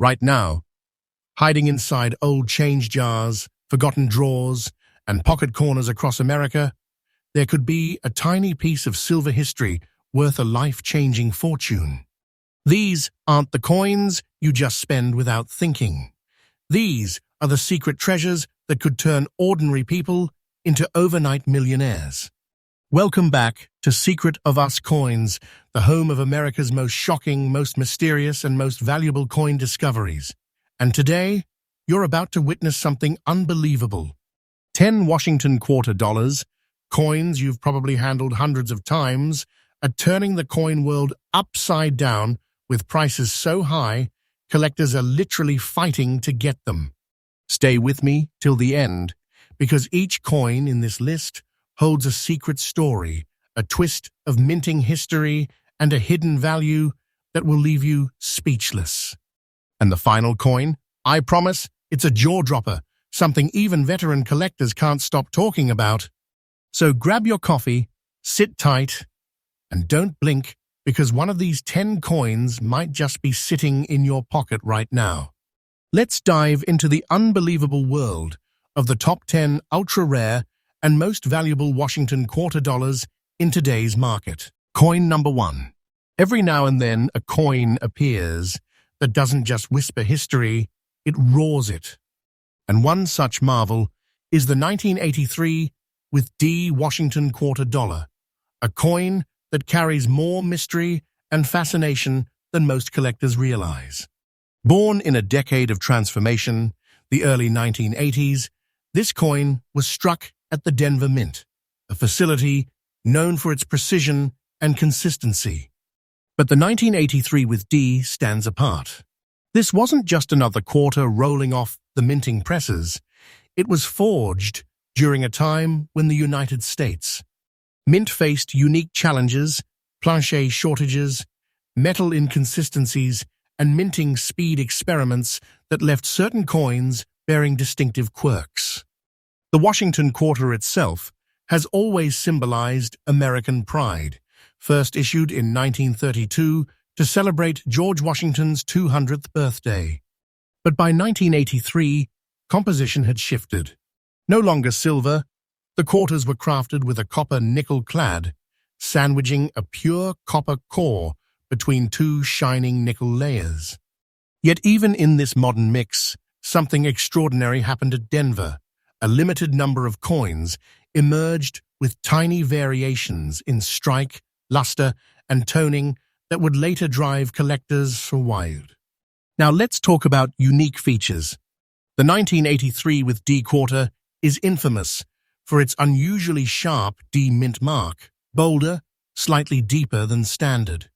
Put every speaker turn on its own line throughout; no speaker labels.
Right now, hiding inside old change jars, forgotten drawers, and pocket corners across America, there could be a tiny piece of silver history worth a life-changing fortune. These aren't the coins you just spend without thinking. These are the secret treasures that could turn ordinary people into overnight millionaires. Welcome back to Secret of Us Coins, the home of America's most shocking, most mysterious, and most valuable coin discoveries. And today, you're about to witness something unbelievable. 10 Washington quarter dollars, coins you've probably handled hundreds of times, are turning the coin world upside down with prices so high, collectors are literally fighting to get them. Stay with me till the end, because each coin in this list holds a secret story, a twist of minting history, and a hidden value that will leave you speechless. And the final coin? I promise, it's a jaw-dropper, something even veteran collectors can't stop talking about. So grab your coffee, sit tight, and don't blink, because one of these 10 coins might just be sitting in your pocket right now. Let's dive into the unbelievable world of the top 10 ultra-rare and most valuable Washington quarter dollars in today's market. Coin number 1. Every now and then a coin appears that doesn't just whisper history, it roars it. And one such marvel is the 1983 with D Washington quarter dollar, a coin that carries more mystery and fascination than most collectors realize. Born in a decade of transformation, the early 1980s, this coin was struck at the Denver Mint, a facility known for its precision and consistency. But the 1983 with D stands apart. This wasn't just another quarter rolling off the minting presses. It was forged during a time when the United States Mint faced unique challenges, planche shortages, metal inconsistencies, and minting speed experiments that left certain coins bearing distinctive quirks. The Washington quarter itself has always symbolized American pride, first issued in 1932 to celebrate George Washington's 200th birthday. But by 1983, composition had shifted. No longer silver, the quarters were crafted with a copper nickel clad, sandwiching a pure copper core between two shining nickel layers. Yet even in this modern mix, something extraordinary happened at Denver. A limited number of coins emerged with tiny variations in strike, luster, and toning that would later drive collectors wild. Now let's talk about unique features. The 1983 with D quarter is infamous for its unusually sharp D mint mark, bolder, slightly deeper than standard.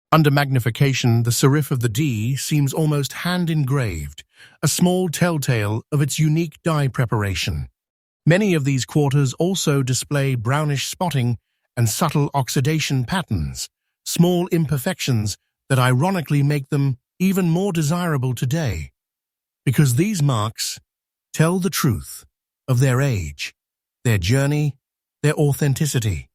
Under magnification, the serif of the D seems almost hand-engraved, a small telltale of its unique die preparation. Many of these quarters also display brownish spotting and subtle oxidation patterns, small imperfections that ironically make them even more desirable today, because these marks tell the truth of their age, their journey, their authenticity.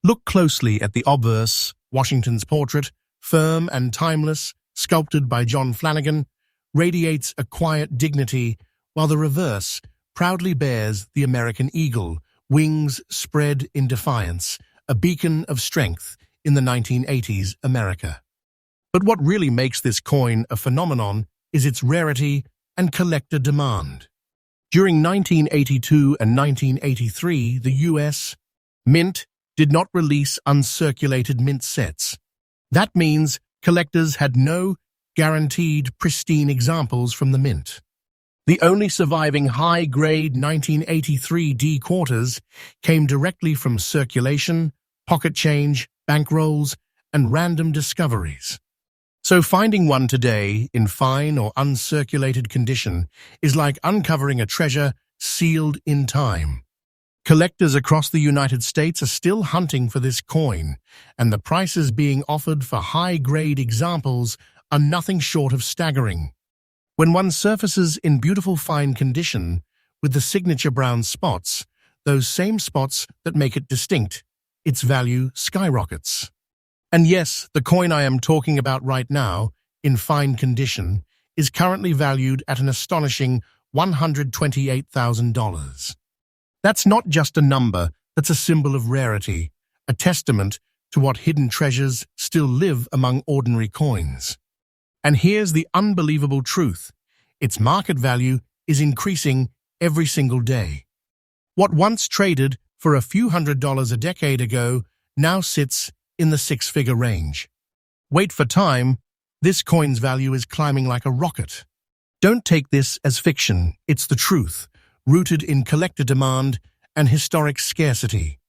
Look closely at the obverse, Washington's portrait, firm and timeless, sculpted by John Flanagan, radiates a quiet dignity, while the reverse proudly bears the American eagle, wings spread in defiance, a beacon of strength in the 1980s America. But what really makes this coin a phenomenon is its rarity and collector demand. During 1982 and 1983, the U.S. Mint did not release uncirculated mint sets. That means collectors had no guaranteed pristine examples from the mint. The only surviving high-grade 1983 D quarters came directly from circulation, pocket change, bankrolls, and random discoveries. So finding one today in fine or uncirculated condition is like uncovering a treasure sealed in time. Collectors across the United States are still hunting for this coin, and the prices being offered for high-grade examples are nothing short of staggering. When one surfaces in beautiful fine condition, with the signature brown spots, those same spots that make it distinct, its value skyrockets. And yes, the coin I am talking about right now, in fine condition, is currently valued at an astonishing $128,000. That's not just a number, that's a symbol of rarity, a testament to what hidden treasures still live among ordinary coins. And here's the unbelievable truth. Its market value is increasing every single day. What once traded for a few $100s a decade ago now sits in the six-figure range. Wait for time, this coin's value is climbing like a rocket. Don't take this as fiction, it's the truth, rooted in collector demand and historic scarcity.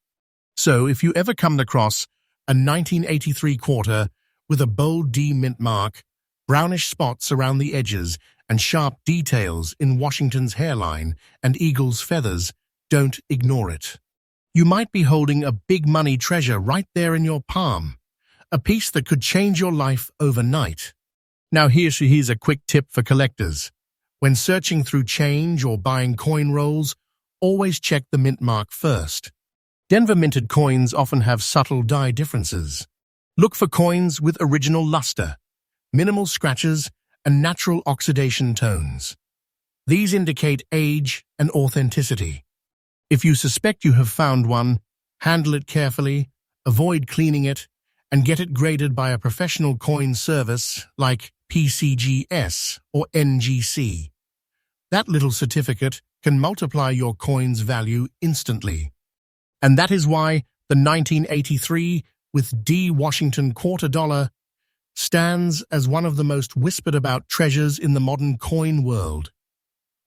So if you ever come across a 1983 quarter with a bold D mint mark, brownish spots around the edges, and sharp details in Washington's hairline and eagle's feathers, don't ignore it. You might be holding a big money treasure right there in your palm, a piece that could change your life overnight. Now here's a quick tip for collectors. When searching through change or buying coin rolls, always check the mint mark first. Denver minted coins often have subtle dye differences. Look for coins with original luster, minimal scratches, and natural oxidation tones. These indicate age and authenticity. If you suspect you have found one, handle it carefully, avoid cleaning it, and get it graded by a professional coin service like PCGS or NGC. That little certificate can multiply your coin's value instantly. And that is why the 1983 with D Washington quarter dollar stands as one of the most whispered about treasures in the modern coin world.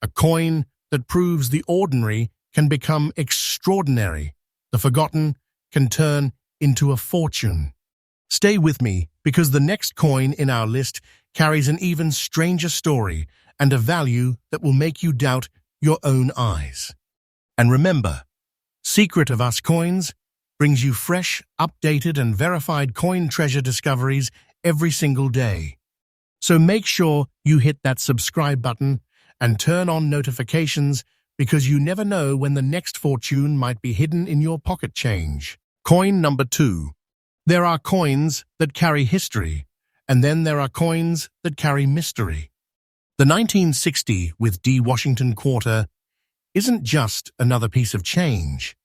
A coin that proves the ordinary can become extraordinary. The forgotten can turn into a fortune. Stay with me, because the next coin in our list carries an even stranger story and a value that will make you doubt your own eyes. And remember, Secret of Us Coins brings you fresh, updated, and verified coin treasure discoveries every single day. So make sure you hit that subscribe button and turn on notifications, because you never know when the next fortune might be hidden in your pocket change. Coin number 2. There are coins that carry history, and then there are coins that carry mystery. The 1960 with D Washington quarter isn't just another piece of change.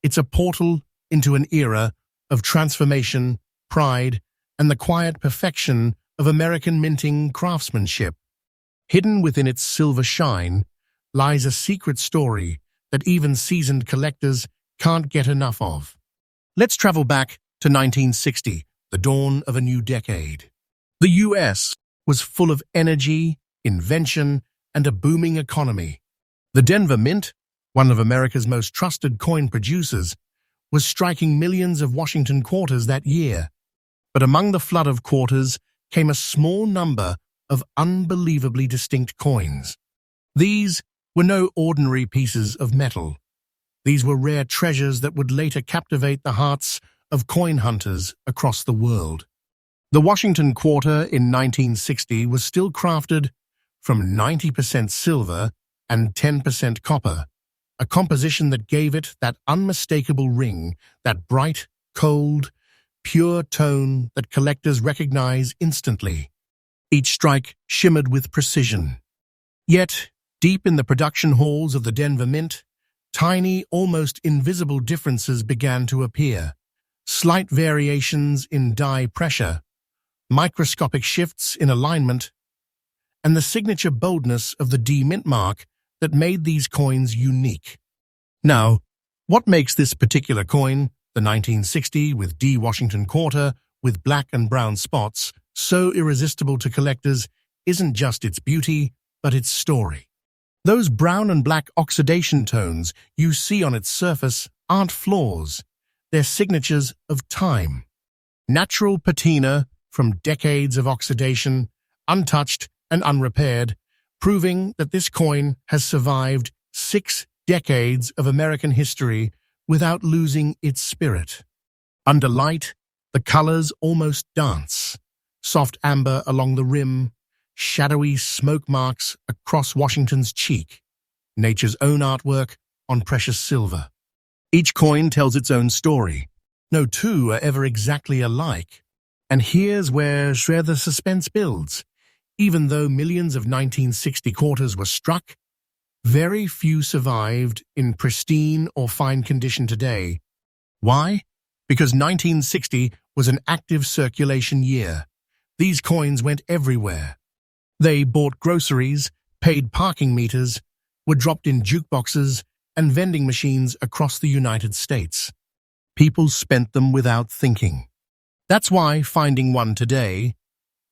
It's a portal into an era of transformation, pride, and the quiet perfection of American minting craftsmanship. Hidden within its silver shine lies a secret story that even seasoned collectors can't get enough of. Let's travel back to 1960, the dawn of a new decade. The US was full of energy, invention, and a booming economy. The Denver Mint, one of America's most trusted coin producers, was striking millions of Washington quarters that year. But among the flood of quarters came a small number of unbelievably distinct coins. These were no ordinary pieces of metal. These were rare treasures that would later captivate the hearts of coin hunters across the world. The Washington quarter in 1960 was still crafted from 90% silver and 10% copper, a composition that gave it that unmistakable ring, that bright, cold, pure tone that collectors recognize instantly. Each strike shimmered with precision. Yet, deep in the production halls of the Denver Mint, tiny, almost invisible differences began to appear. Slight variations in die pressure, microscopic shifts in alignment, and the signature boldness of the D mint mark that made these coins unique. Now, what makes this particular coin, the 1960 with D Washington quarter with black and brown spots, so irresistible to collectors isn't just its beauty, but its story. Those brown and black oxidation tones you see on its surface aren't flaws, they're signatures of time. Natural patina from decades of oxidation, untouched and unrepaired, proving that this coin has survived 6 decades of American history without losing its spirit. Under light, the colors almost dance. Soft amber along the rim, shadowy smoke marks across Washington's cheek, nature's own artwork on precious silver. Each coin tells its own story. No two are ever exactly alike. And here's where the suspense builds. Even though millions of 1960 quarters were struck, very few survived in pristine or fine condition today. Why? Because 1960 was an active circulation year. These coins went everywhere. They bought groceries, paid parking meters, were dropped in jukeboxes and vending machines across the United States. People spent them without thinking. That's why finding one today,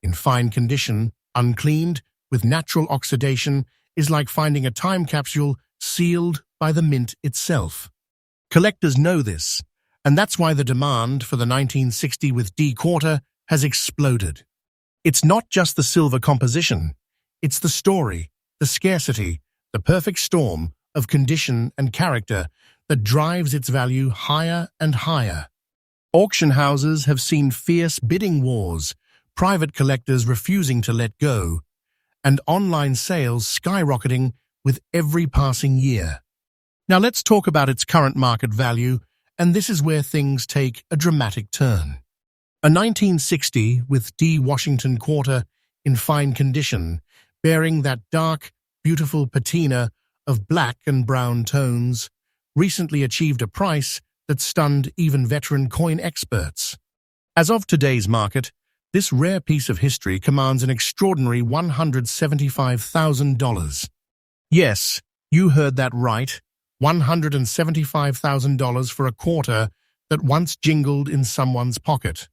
in fine condition, uncleaned, with natural oxidation, is like finding a time capsule sealed by the mint itself. Collectors know this, and that's why the demand for the 1960 with D quarter has exploded. It's not just the silver composition, it's the story, the scarcity, the perfect storm of condition and character that drives its value higher and higher. Auction houses have seen fierce bidding wars, private collectors refusing to let go, and online sales skyrocketing with every passing year. Now let's talk about its current market value, and this is where things take a dramatic turn. A 1960 with D Washington quarter in fine condition, bearing that dark, beautiful patina of black and brown tones, recently achieved a price that stunned even veteran coin experts. As of today's market, this rare piece of history commands an extraordinary $175,000. Yes, you heard that right, $175,000 for a quarter that once jingled in someone's pocket.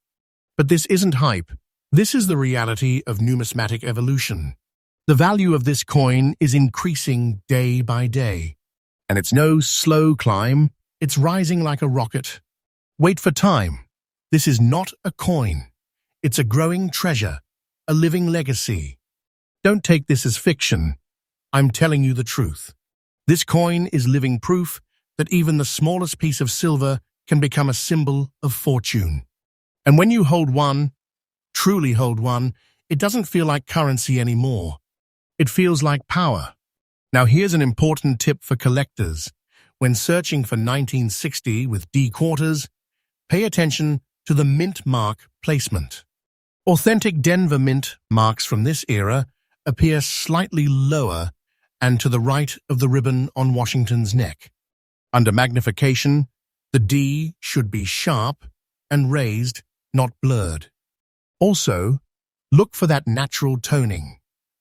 But this isn't hype. This is the reality of numismatic evolution. The value of this coin is increasing day by day. And it's no slow climb, it's rising like a rocket. Wait for time. This is not a coin. It's a growing treasure, a living legacy. Don't take this as fiction. I'm telling you the truth. This coin is living proof that even the smallest piece of silver can become a symbol of fortune. And when you hold one, truly hold one, it doesn't feel like currency anymore. It feels like power. Now here's an important tip for collectors. When searching for 1960 with D quarters, pay attention to the mint mark placement. Authentic Denver mint marks from this era appear slightly lower and to the right of the ribbon on Washington's neck. Under magnification, the D should be sharp and raised, not blurred. Also, look for that natural toning,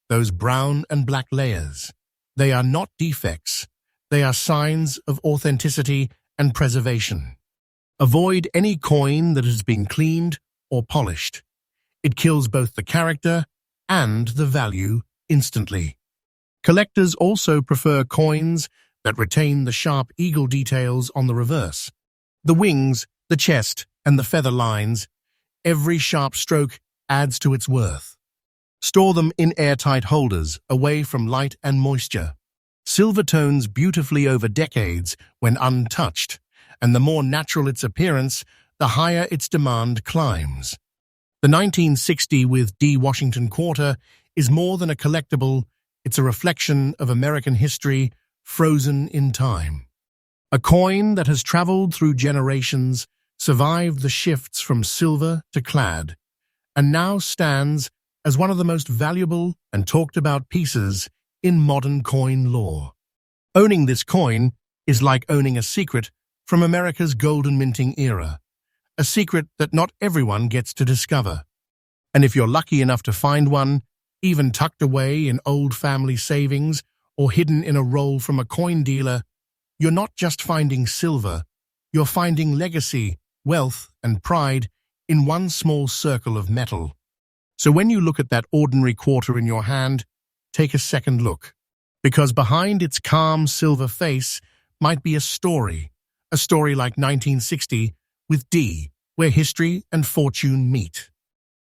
those brown and black layers. They are not defects, they are signs of authenticity and preservation. Avoid any coin that has been cleaned or polished. It kills both the character and the value instantly. Collectors also prefer coins that retain the sharp eagle details on the reverse. The wings, the chest, and the feather lines, every sharp stroke adds to its worth. Store them in airtight holders, away from light and moisture. Silver tones beautifully over decades when untouched, and the more natural its appearance, the higher its demand climbs. The 1960 with D Washington quarter is more than a collectible, it's a reflection of American history frozen in time. A coin that has traveled through generations, survived the shifts from silver to clad, and now stands as one of the most valuable and talked about pieces in modern coin lore. Owning this coin is like owning a secret from America's golden minting era, a secret that not everyone gets to discover. And if you're lucky enough to find one, even tucked away in old family savings or hidden in a roll from a coin dealer, you're not just finding silver, you're finding legacy, wealth, and pride in one small circle of metal. So when you look at that ordinary quarter in your hand, take a second look, because behind its calm silver face might be a story like 1960 with D, where history and fortune meet.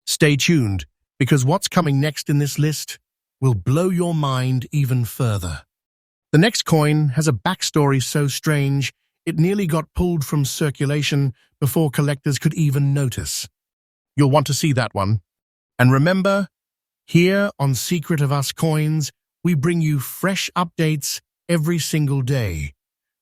Stay tuned, because what's coming next in this list will blow your mind even further. The next coin has a backstory so strange it nearly got pulled from circulation before collectors could even notice. You'll want to see that one. And remember, here on Secret of Us Coins, we bring you fresh updates every single day.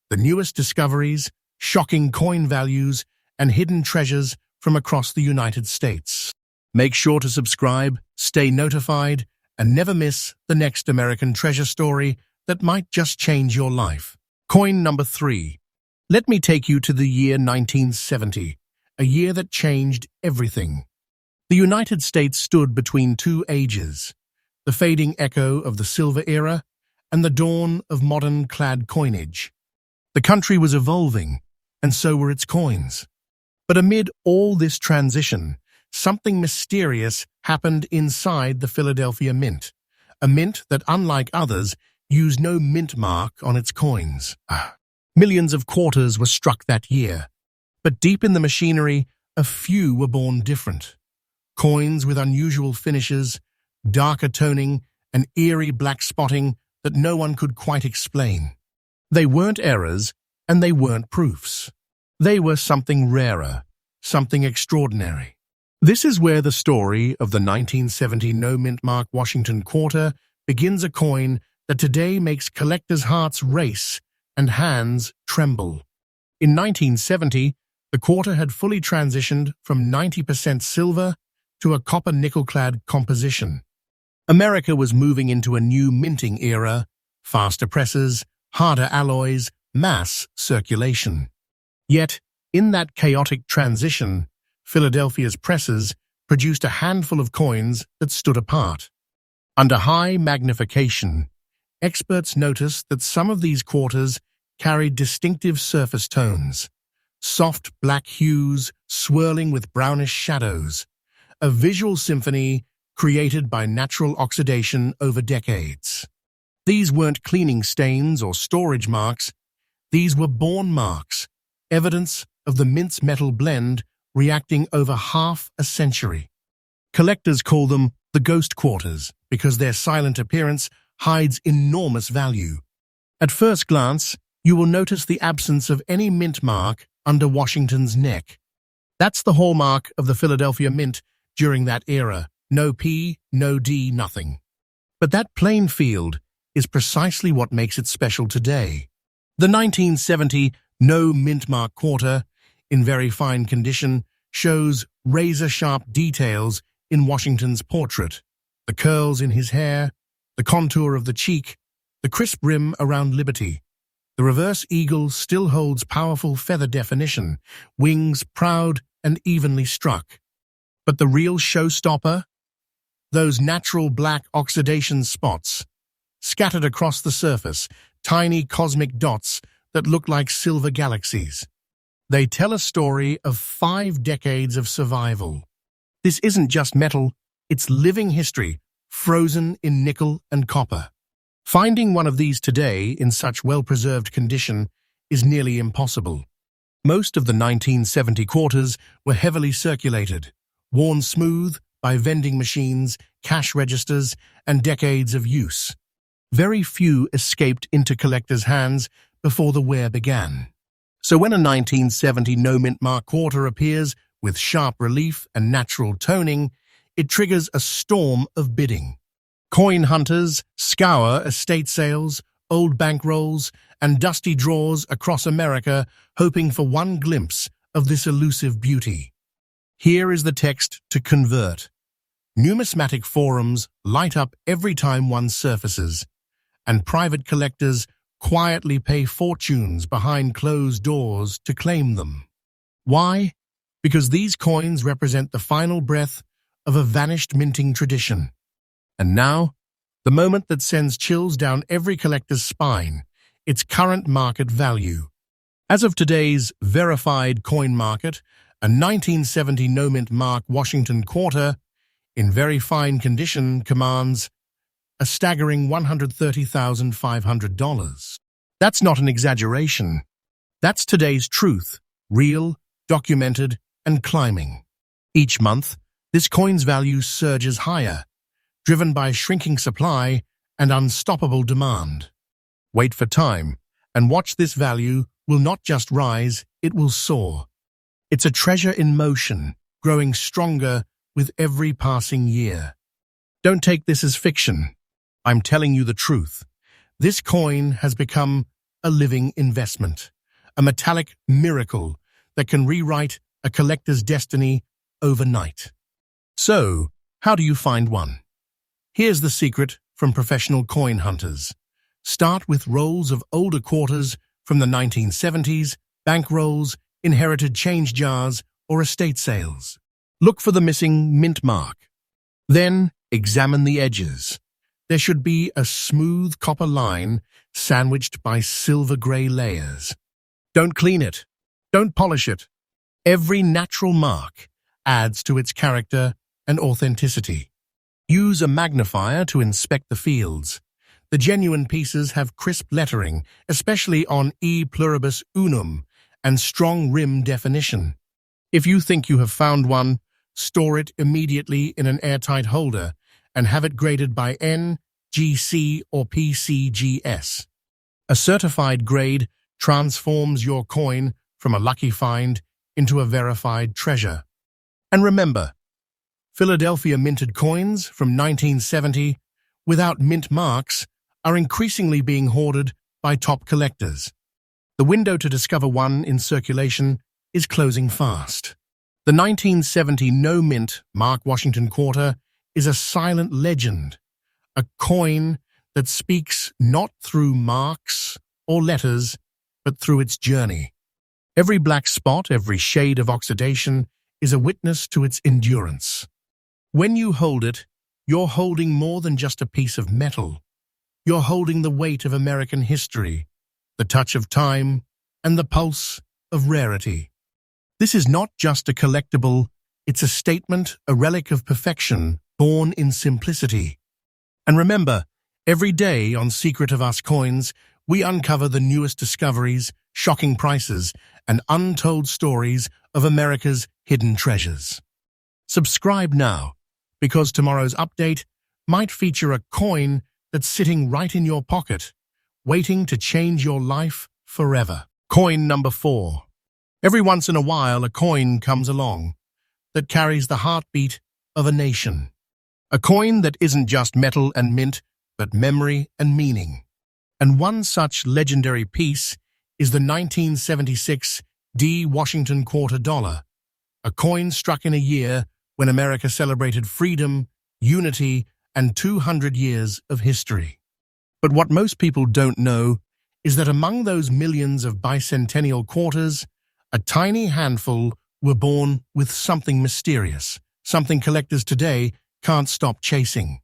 The newest discoveries, shocking coin values, and hidden treasures from across the United States. Make sure to subscribe, stay notified, and never miss the next American treasure story that might just change your life. Coin number 3. Let me take you to the year 1970, a year that changed everything. The United States stood between two ages, the fading echo of the silver era and the dawn of modern clad coinage. The country was evolving, and so were its coins. But amid all this transition, something mysterious happened inside the Philadelphia Mint, a mint that, unlike others, used no mint mark on its coins. Millions of quarters were struck that year, but deep in the machinery, a few were born different. Coins with unusual finishes, darker toning, and eerie black spotting that no one could quite explain. They weren't errors, and they weren't proofs. They were something rarer, something extraordinary. This is where the story of the 1970 no mint mark Washington quarter begins, a coin that today makes collectors' hearts race and hands tremble. In 1970, the quarter had fully transitioned from 90% silver to a copper-nickel-clad composition. America was moving into a new minting era, faster presses, harder alloys, mass circulation. Yet, in that chaotic transition, Philadelphia's presses produced a handful of coins that stood apart. Under high magnification, experts noticed that some of these quarters carried distinctive surface tones, soft black hues swirling with brownish shadows, a visual symphony created by natural oxidation over decades. These weren't cleaning stains or storage marks, these were born marks, evidence of the mint's metal blend reacting over half a century. Collectors call them the ghost quarters because their silent appearance hides enormous value. At first glance, you will notice the absence of any mint mark under Washington's neck. That's the hallmark of the Philadelphia Mint during that era. No P, no D, nothing. But that plain field is precisely what makes it special today. The 1970 no mint mark quarter, in very fine condition, shows razor-sharp details in Washington's portrait, the curls in his hair, the contour of the cheek, the crisp rim around Liberty. The reverse eagle still holds powerful feather definition, wings proud and evenly struck. But the real showstopper? Those natural black oxidation spots, scattered across the surface, tiny cosmic dots that look like silver galaxies. They tell a story of 5 decades of survival. This isn't just metal, it's living history, frozen in nickel and copper. Finding one of these today in such well-preserved condition is nearly impossible. Most of the 1970 quarters were heavily circulated, worn smooth by vending machines, cash registers, and decades of use. Very few escaped into collectors' hands before the wear began. So when a 1970 no mint mark quarter appears with sharp relief and natural toning, it triggers a storm of bidding. Coin hunters scour estate sales, old bankrolls, and dusty drawers across America, hoping for one glimpse of this elusive beauty. Here is the text to convert. Numismatic forums light up every time one surfaces, and private collectors quietly pay fortunes behind closed doors to claim them. Why? Because these coins represent the final breath of a vanished minting tradition. And now, the moment that sends chills down every collector's spine, its current market value. As of today's verified coin market, a 1970 no mint mark Washington quarter, in very fine condition, commands a staggering $130,500. That's not an exaggeration. That's today's truth, real, documented, and climbing. Each month, this coin's value surges higher, driven by shrinking supply and unstoppable demand. Wait for time, and watch this value will not just rise, it will soar. It's a treasure in motion, growing stronger with every passing year. Don't take this as fiction. I'm telling you the truth. This coin has become a living investment, a metallic miracle that can rewrite a collector's destiny overnight. So, how do you find one? Here's the secret from professional coin hunters. Start with rolls of older quarters from the 1970s, bank rolls, inherited change jars, or estate sales. Look for the missing mint mark. Then examine the edges. There should be a smooth copper line sandwiched by silver-gray layers. Don't clean it. Don't polish it. Every natural mark adds to its character and authenticity. Use a magnifier to inspect the fields. The genuine pieces have crisp lettering, especially on E pluribus unum, and strong rim definition. If you think you have found one, store it immediately in an airtight holder and have it graded by N, GC, or PCGS. A certified grade transforms your coin from a lucky find into a verified treasure. And remember, Philadelphia minted coins from 1970 without mint marks are increasingly being hoarded by top collectors. The window to discover one in circulation is closing fast. The 1970 no-mint Mark Washington quarter is a silent legend, a coin that speaks not through marks or letters, but through its journey. Every black spot, every shade of oxidation is a witness to its endurance. When you hold it, you're holding more than just a piece of metal. You're holding the weight of American history, the touch of time, and the pulse of rarity. This is not just a collectible, it's a statement, a relic of perfection, born in simplicity. And remember, every day on Secret of Us Coins, we uncover the newest discoveries, shocking prices, and untold stories of America's hidden treasures. Subscribe now, because tomorrow's update might feature a coin that's sitting right in your pocket, waiting to change your life forever. Coin number 4. Every once in a while, a coin comes along that carries the heartbeat of a nation. A coin that isn't just metal and mint, but memory and meaning. And one such legendary piece is the 1976 D. Washington quarter dollar, a coin struck in a year when America celebrated freedom, unity, and 200 years of history. But what most people don't know is that among those millions of bicentennial quarters, a tiny handful were born with something mysterious, something collectors today can't stop chasing.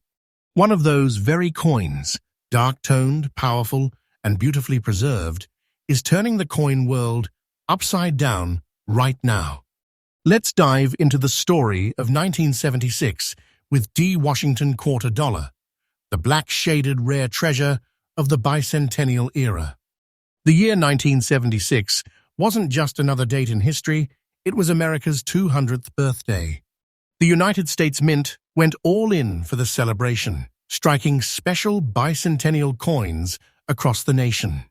One of those very coins, dark-toned, powerful, and beautifully preserved, is turning the coin world upside down right now. Let's dive into the story of 1976 with D. Washington quarter dollar, the black-shaded rare treasure of the bicentennial era. The year 1976 wasn't just another date in history, it was America's 200th birthday. The United States Mint went all in for the celebration, striking special bicentennial coins across the nation.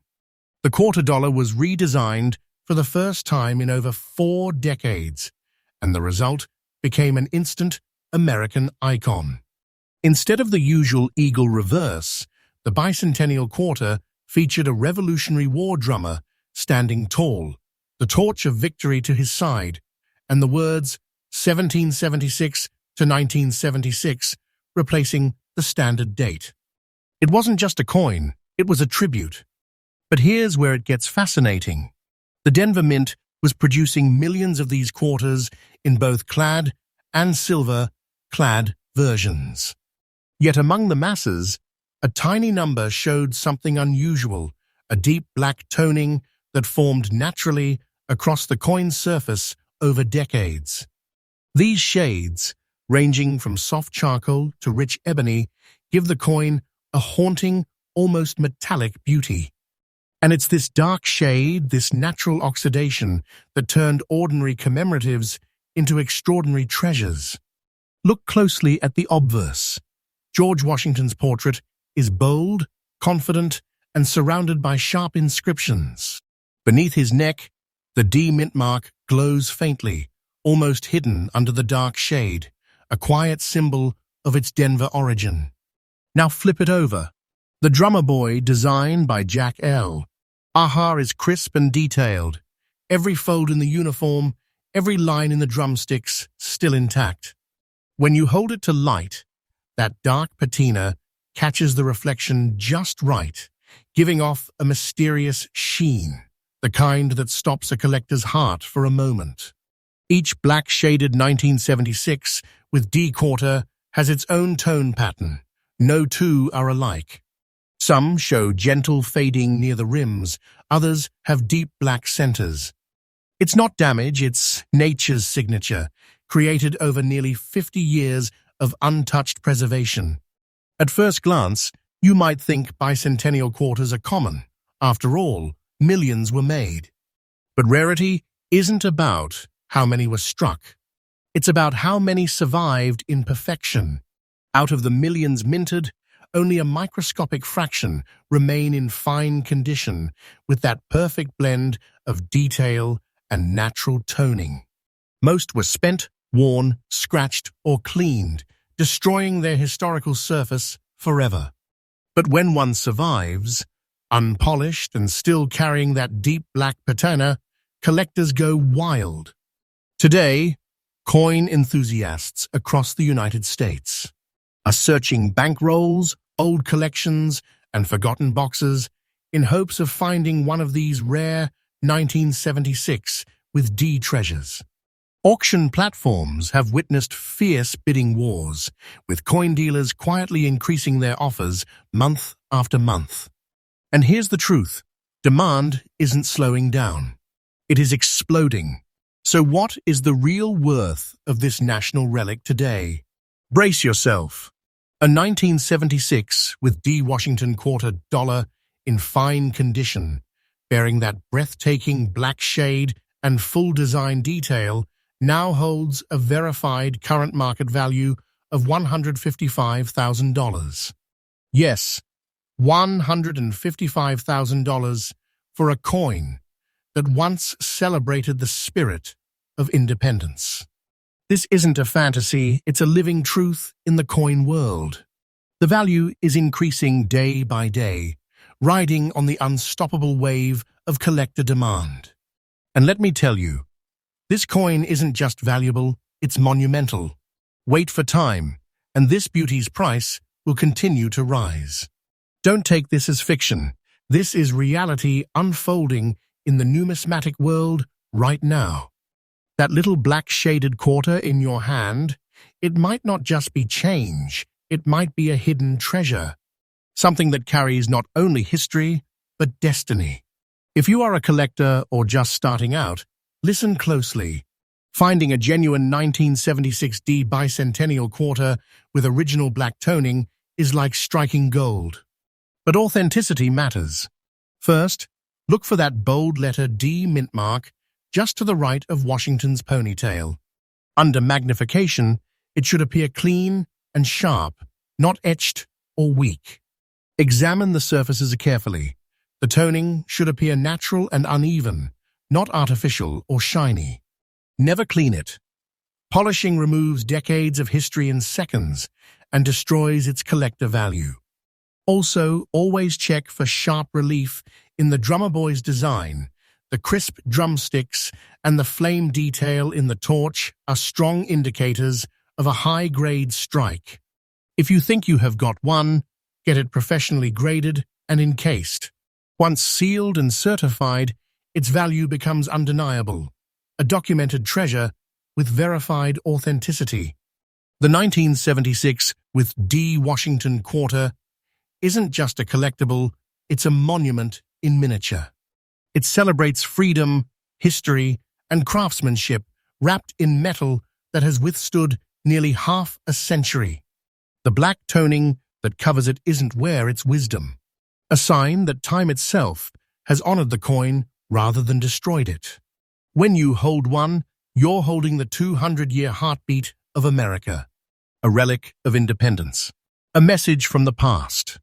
The quarter dollar was redesigned for the first time in over 4 decades, and the result became an instant American icon. Instead of the usual eagle reverse, the bicentennial quarter featured a Revolutionary War drummer standing tall, the torch of victory to his side, and the words 1776 to 1976 replacing the standard date. It wasn't just a coin, it was a tribute. But here's where it gets fascinating. The Denver Mint was producing millions of these quarters in both clad and silver-clad versions. Yet among the masses, a tiny number showed something unusual, a deep black toning that formed naturally across the coin's surface over decades. These shades, ranging from soft charcoal to rich ebony, give the coin a haunting, almost metallic beauty. And it's this dark shade, this natural oxidation, that turned ordinary commemoratives into extraordinary treasures. Look closely at the obverse. George Washington's portrait is bold, confident, and surrounded by sharp inscriptions. Beneath his neck, the D mint mark glows faintly, almost hidden under the dark shade, a quiet symbol of its Denver origin. Now flip it over. The drummer boy, designed by Jack L. Aha, is crisp and detailed. Every fold in the uniform, every line in the drumsticks, still intact. When you hold it to light, That dark patina catches the reflection just right, giving off a mysterious sheen, the kind that stops a collector's heart for a moment. Each black-shaded 1976 with D quarter has its own tone pattern. No two are alike. Some show gentle fading near the rims, others have deep black centers. It's not damage, it's nature's signature, created over nearly 50 years of untouched preservation. At first glance, you might think bicentennial quarters are common. After all, millions were made. But rarity isn't about how many were struck. It's about how many survived in perfection. Out of the millions minted, only a microscopic fraction remain in fine condition with that perfect blend of detail and natural toning. Most were spent, worn, scratched, or cleaned, destroying their historical surface forever. But when one survives, unpolished and still carrying that deep black patina, collectors go wild. Today, coin enthusiasts across the United States are searching bankrolls, old collections, and forgotten boxes in hopes of finding one of these rare 1976 with D treasures. Auction platforms have witnessed fierce bidding wars, with coin dealers quietly increasing their offers month after month. And here's the truth: demand isn't slowing down. It is exploding. So what is the real worth of this national relic today? Brace yourself. A 1976 with D Washington quarter dollar in fine condition, bearing that breathtaking black shade and full design detail, now holds a verified current market value of $155,000. Yes, $155,000 for a coin that once celebrated the spirit of independence. This isn't a fantasy, it's a living truth in the coin world. The value is increasing day by day, riding on the unstoppable wave of collector demand. And let me tell you, this coin isn't just valuable, it's monumental. Wait for time, and this beauty's price will continue to rise. Don't take this as fiction. This is reality unfolding in the numismatic world right now. That little black-shaded quarter in your hand, it might not just be change, it might be a hidden treasure. Something that carries not only history, but destiny. If you are a collector or just starting out, listen closely. Finding a genuine 1976 D bicentennial quarter with original black toning is like striking gold. But authenticity matters. First, look for that bold letter D mint mark just to the right of Washington's ponytail. Under magnification, it should appear clean and sharp, not etched or weak. Examine the surfaces carefully. The toning should appear natural and uneven, not artificial or shiny. Never clean it. Polishing removes decades of history in seconds and destroys its collector value. Also, always check for sharp relief in the drummer boy's design. The crisp drumsticks and the flame detail in the torch are strong indicators of a high-grade strike. If you think you have got one, get it professionally graded and encased. Once sealed and certified, its value becomes undeniable, a documented treasure with verified authenticity. The 1976 with D Washington quarter isn't just a collectible, it's a monument in miniature. It celebrates freedom, history, and craftsmanship wrapped in metal that has withstood nearly half a century. The black toning that covers it isn't wear, it's wisdom. A sign that time itself has honored the coin rather than destroyed it. When you hold one, you're holding the 200-year heartbeat of America, a relic of independence, a message from the past,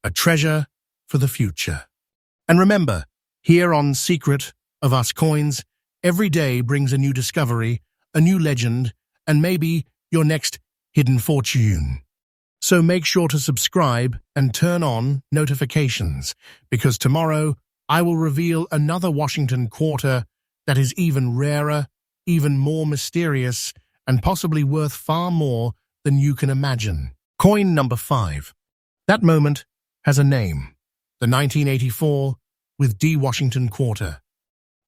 a treasure for the future. And remember, here on Secret of Us Coins, every day brings a new discovery, a new legend, and maybe your next hidden fortune. So make sure to subscribe and turn on notifications, because tomorrow I will reveal another Washington quarter that is even rarer, even more mysterious, and possibly worth far more than you can imagine. Coin number 5. That moment has a name. The 1984 with D. Washington quarter.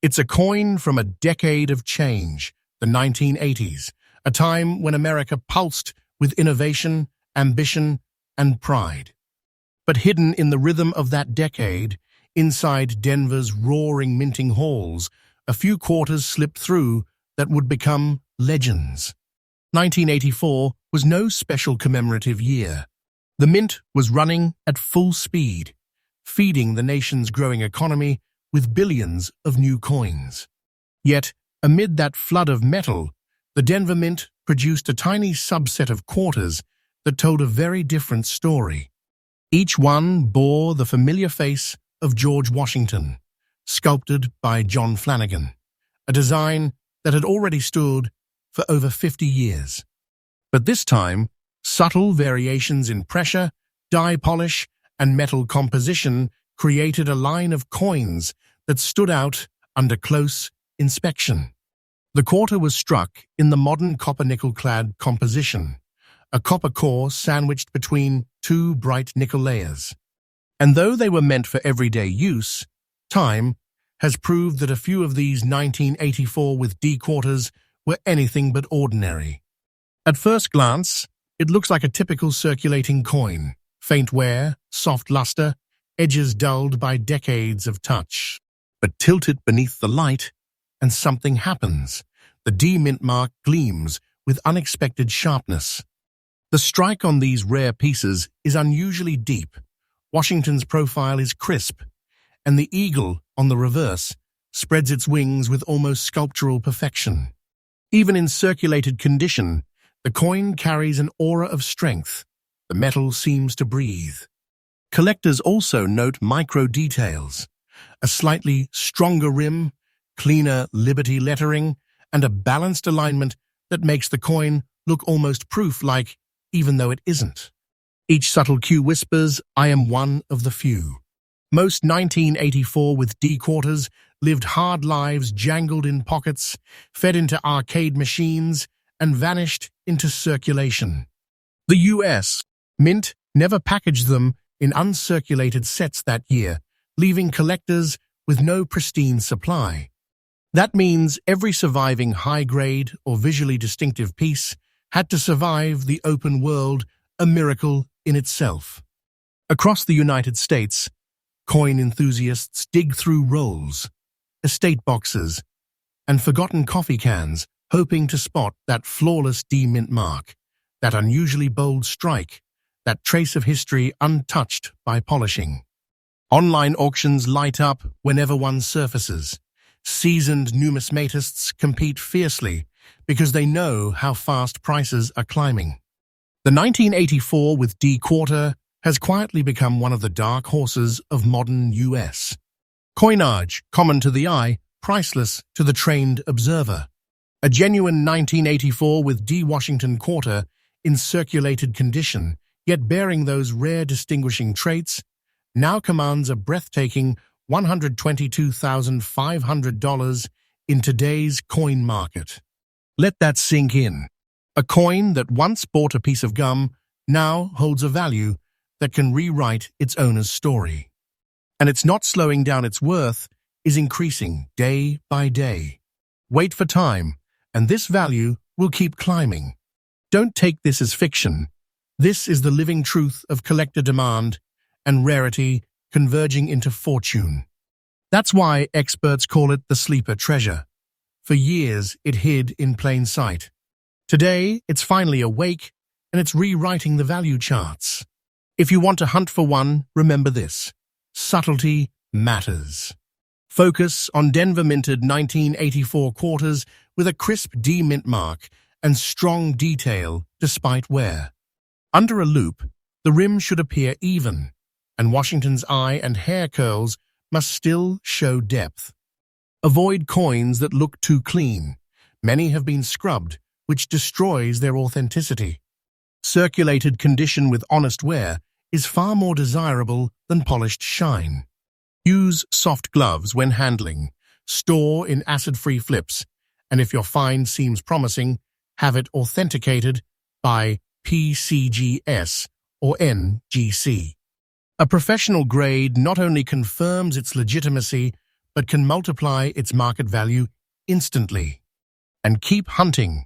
It's a coin from a decade of change, the 1980s, a time when America pulsed with innovation, ambition, and pride. But hidden in the rhythm of that decade, inside Denver's roaring minting halls, a few quarters slipped through that would become legends. 1984 was no special commemorative year. The mint was running at full speed, feeding the nation's growing economy with billions of new coins. Yet, amid that flood of metal, the Denver Mint produced a tiny subset of quarters that told a very different story. Each one bore the familiar face of George Washington, sculpted by John Flanagan, a design that had already stood for over 50 years. But this time, subtle variations in pressure, die polish, and metal composition created a line of coins that stood out under close inspection. The quarter was struck in the modern copper-nickel-clad composition, a copper core sandwiched between two bright nickel layers. And though they were meant for everyday use, time has proved that a few of these 1984 with D quarters were anything but ordinary. At first glance, it looks like a typical circulating coin, faint wear, soft luster, edges dulled by decades of touch. But tilt it beneath the light, and something happens. The D mint mark gleams with unexpected sharpness. The strike on these rare pieces is unusually deep. Washington's profile is crisp, and the eagle on the reverse spreads its wings with almost sculptural perfection. Even in circulated condition, the coin carries an aura of strength. The metal seems to breathe. Collectors also note micro details: a slightly stronger rim, cleaner Liberty lettering, and a balanced alignment that makes the coin look almost proof-like, even though it isn't. Each subtle cue whispers, "I am one of the few." Most 1984 with D quarters lived hard lives, jangled in pockets, fed into arcade machines, and vanished into circulation. The U.S. Mint never packaged them in uncirculated sets that year, leaving collectors with no pristine supply. That means every surviving high-grade or visually distinctive piece had to survive the open world, a miracle in itself. Across the United States, coin enthusiasts dig through rolls, estate boxes, and forgotten coffee cans, hoping to spot that flawless D mint mark, that unusually bold strike, that trace of history untouched by polishing. Online auctions light up whenever one surfaces. Seasoned numismatists compete fiercely because they know how fast prices are climbing. The 1984 with D quarter has quietly become one of the dark horses of modern US. Coinage, common to the eye, priceless to the trained observer. A genuine 1984 with D Washington quarter in circulated condition, yet bearing those rare distinguishing traits, now commands a breathtaking $122,500 in today's coin market. Let that sink in. A coin that once bought a piece of gum now holds a value that can rewrite its owner's story. And it's not slowing down; its worth is increasing day by day. Wait for time, and this value will keep climbing. Don't take this as fiction. This is the living truth of collector demand and rarity converging into fortune. That's why experts call it the sleeper treasure. For years, it hid in plain sight. Today, it's finally awake, and it's rewriting the value charts. If you want to hunt for one, remember this: subtlety matters. Focus on Denver-minted 1984 quarters with a crisp D mint mark and strong detail despite wear. Under a loupe, the rim should appear even, and Washington's eye and hair curls must still show depth. Avoid coins that look too clean. Many have been scrubbed, which destroys their authenticity. Circulated condition with honest wear is far more desirable than polished shine. Use soft gloves when handling. Store in acid-free flips, and if your find seems promising, have it authenticated by PCGS or NGC. A professional grade not only confirms its legitimacy, but can multiply its market value instantly. And keep hunting.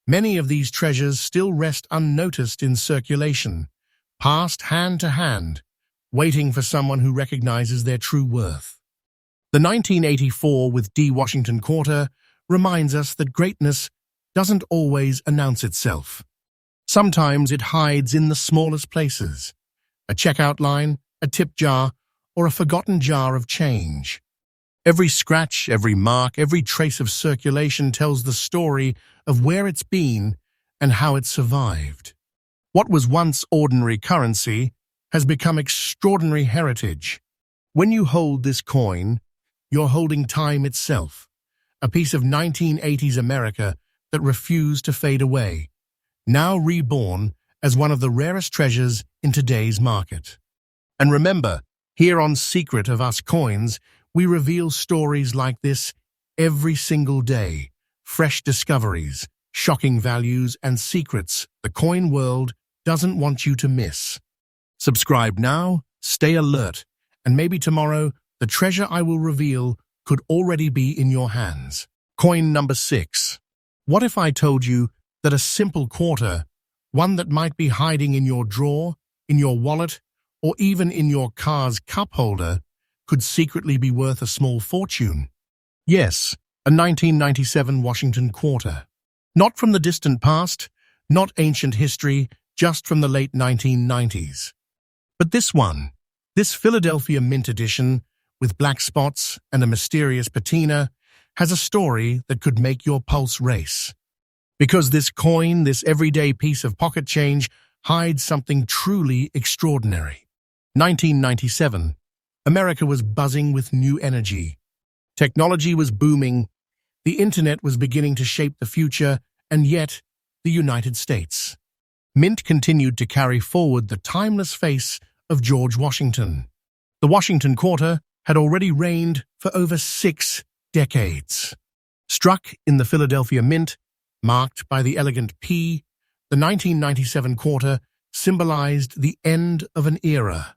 Many of these treasures still rest unnoticed in circulation, passed hand to hand, waiting for someone who recognizes their true worth. The 1984 with D. Washington quarter reminds us that greatness doesn't always announce itself. Sometimes it hides in the smallest places, a checkout line, a tip jar, or a forgotten jar of change. Every scratch, every mark, every trace of circulation tells the story of where it's been and how it survived. What was once ordinary currency has become extraordinary heritage. When you hold this coin, you're holding time itself, a piece of 1980s America that refused to fade away, now reborn as one of the rarest treasures in today's market. And remember, here on Secret of Us Coins, we reveal stories like this every single day, fresh discoveries, shocking values, and secrets the coin world doesn't want you to miss. Subscribe now, stay alert, and maybe tomorrow the treasure I will reveal could already be in your hands. Coin number 6. What if I told you that a simple quarter, one that might be hiding in your drawer, in your wallet, or even in your car's cup holder, could secretly be worth a small fortune? Yes, a 1997 Washington quarter. Not from the distant past, not ancient history, just from the late 1990s. But this one, this Philadelphia Mint edition, with black spots and a mysterious patina, has a story that could make your pulse race. Because this coin, this everyday piece of pocket change, hides something truly extraordinary. 1997. America was buzzing with new energy. Technology was booming. The internet was beginning to shape the future, and yet, the United States. Mint continued to carry forward the timeless face of George Washington. The Washington quarter had already reigned for over 6 decades. Struck in the Philadelphia Mint, marked by the elegant P, the 1997 quarter symbolized the end of an era.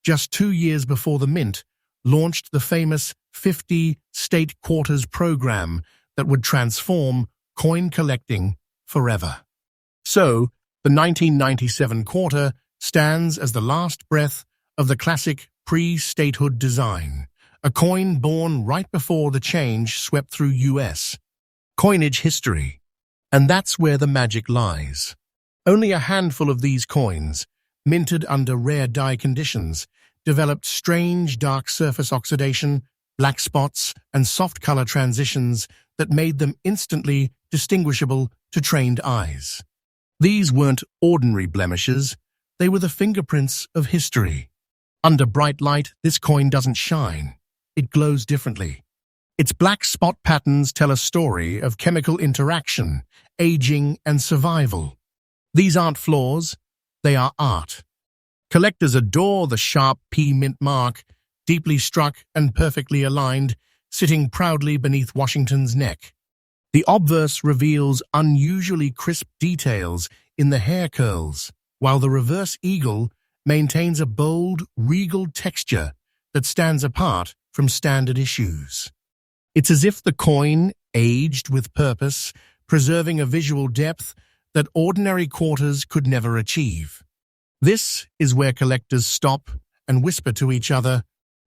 Just 2 years before the Mint launched the famous 50 state quarters program that would transform coin collecting forever. So, the 1997 quarter stands as the last breath of the classic pre-statehood design, a coin born right before the change swept through U.S. coinage history. And that's where the magic lies. Only a handful of these coins, minted under rare die conditions, developed strange dark surface oxidation, black spots, and soft color transitions that made them instantly distinguishable to trained eyes. These weren't ordinary blemishes, they were the fingerprints of history. Under bright light, this coin doesn't shine. It glows differently. Its black spot patterns tell a story of chemical interaction, aging, and survival. These aren't flaws, they are art. Collectors adore the sharp P mint mark, deeply struck and perfectly aligned, sitting proudly beneath Washington's neck. The obverse reveals unusually crisp details in the hair curls, while the reverse eagle maintains a bold, regal texture that stands apart from standard issues. It's as if the coin aged with purpose, preserving a visual depth that ordinary quarters could never achieve. This is where collectors stop and whisper to each other,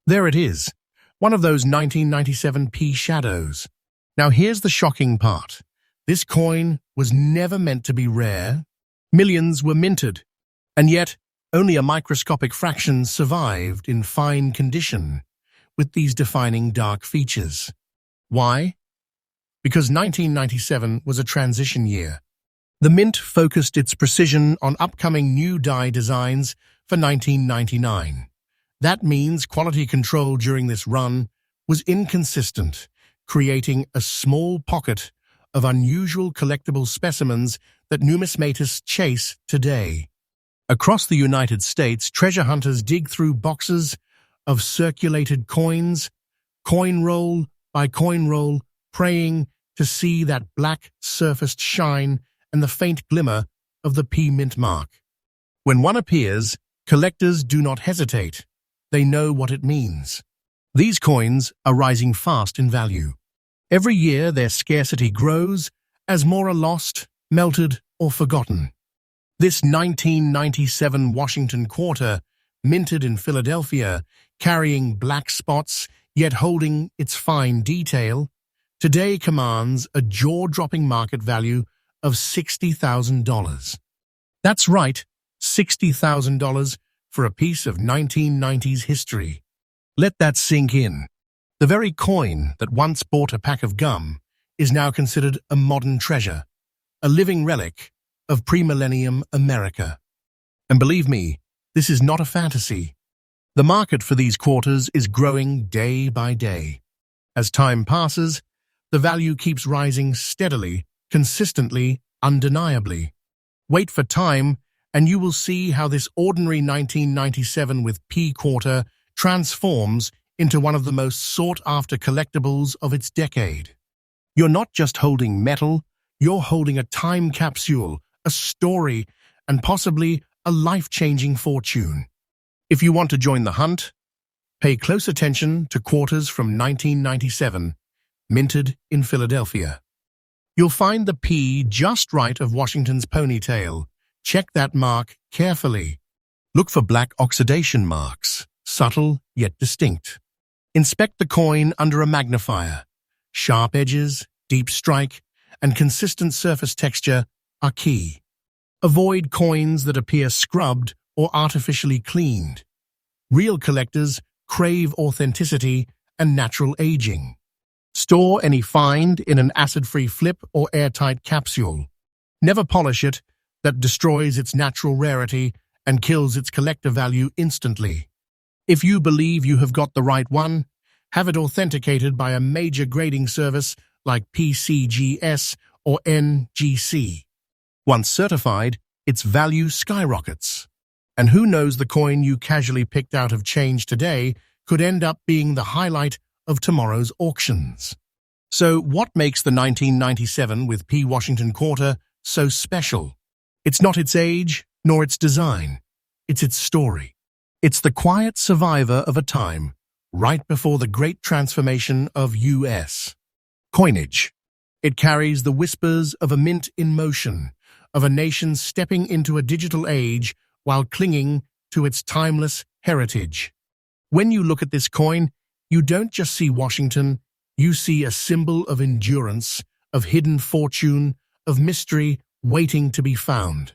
"There it is, one of those 1997 P shadows." Now here's the shocking part. This coin was never meant to be rare. Millions were minted, and yet only a microscopic fraction survived in fine condition, with these defining dark features. Why? Because 1997 was a transition year. The Mint focused its precision on upcoming new die designs for 1999. That means quality control during this run was inconsistent, creating a small pocket of unusual collectible specimens that numismatists chase today. Across the United States, treasure hunters dig through boxes of circulated coins, coin roll by coin roll, praying to see that black surfaced shine and the faint glimmer of the P mint mark. When one appears, collectors do not hesitate. They know what it means. These coins are rising fast in value. Every year their scarcity grows as more are lost, melted, or forgotten. This 1997 Washington quarter, minted in Philadelphia, carrying black spots yet holding its fine detail, today commands a jaw-dropping market value of $60,000. That's right, $60,000 for a piece of 1990s history. Let that sink in. The very coin that once bought a pack of gum is now considered a modern treasure, a living relic of pre-millennium America. And believe me, this is not a fantasy. The market for these quarters is growing day by day. As time passes, the value keeps rising steadily, consistently, undeniably. Wait for time, and you will see how this ordinary 1997 with P quarter transforms into one of the most sought-after collectibles of its decade. You're not just holding metal, you're holding a time capsule, a story, and possibly a life-changing fortune. If you want to join the hunt, pay close attention to quarters from 1997, minted in Philadelphia. You'll find the P just right of Washington's ponytail. Check that mark carefully. Look for black oxidation marks, subtle yet distinct. Inspect the coin under a magnifier. Sharp edges, deep strike, and consistent surface texture are key. Avoid coins that appear scrubbed or artificially cleaned. Real collectors crave authenticity and natural aging. Store any find in an acid-free flip or airtight capsule. Never polish it, that destroys its natural rarity and kills its collector value instantly. If you believe you have got the right one, have it authenticated by a major grading service like PCGS or NGC. Once certified, its value skyrockets. And who knows, the coin you casually picked out of change today could end up being the highlight of tomorrow's auctions. So what makes the 1997 with P Washington quarter so special? It's not its age, nor its design. It's its story. It's the quiet survivor of a time, right before the great transformation of U.S. coinage. It carries the whispers of a mint in motion, of a nation stepping into a digital age while clinging to its timeless heritage. When you look at this coin, you don't just see Washington, you see a symbol of endurance, of hidden fortune, of mystery waiting to be found.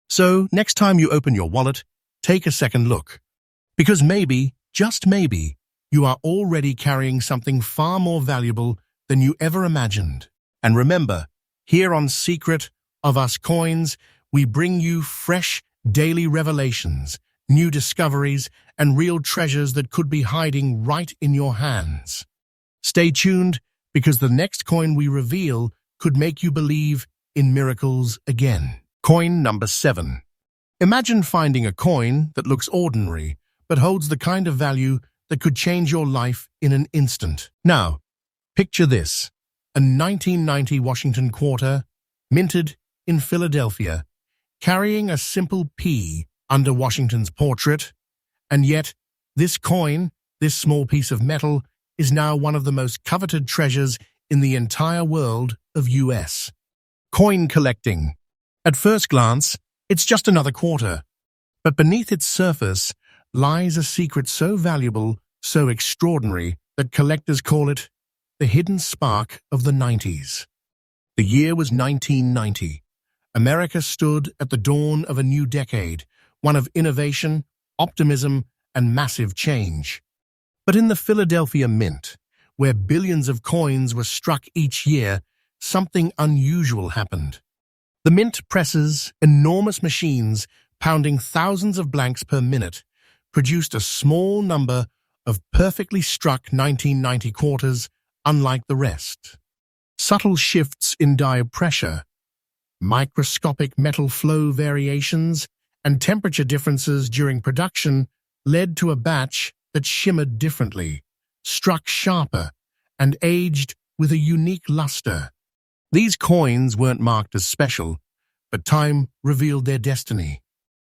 So, next time you open your wallet, take a second look. Because maybe, just maybe, you are already carrying something far more valuable than you ever imagined. And remember, here on Secret of Us Coins, we bring you fresh, daily revelations, new discoveries, and real treasures that could be hiding right in your hands. Stay tuned, because the next coin we reveal could make you believe in miracles again. Coin number 7. Imagine finding a coin that looks ordinary, but holds the kind of value that could change your life in an instant. Now, picture this: a 1990 Washington quarter, minted in Philadelphia, carrying a simple P under Washington's portrait, and yet this coin, this small piece of metal, is now one of the most coveted treasures in the entire world of U.S. coin collecting. At first glance, it's just another quarter, but beneath its surface lies a secret so valuable, so extraordinary, that collectors call it the hidden spark of the 90s. The year was 1990. America stood at the dawn of a new decade, one of innovation, optimism, and massive change. But in the Philadelphia Mint, where billions of coins were struck each year, something unusual happened. The Mint presses, enormous machines pounding thousands of blanks per minute, produced a small number of perfectly struck 1990 quarters, unlike the rest. Subtle shifts in die pressure, microscopic metal flow variations, and temperature differences during production led to a batch that shimmered differently, struck sharper, and aged with a unique luster. These coins weren't marked as special, but time revealed their destiny.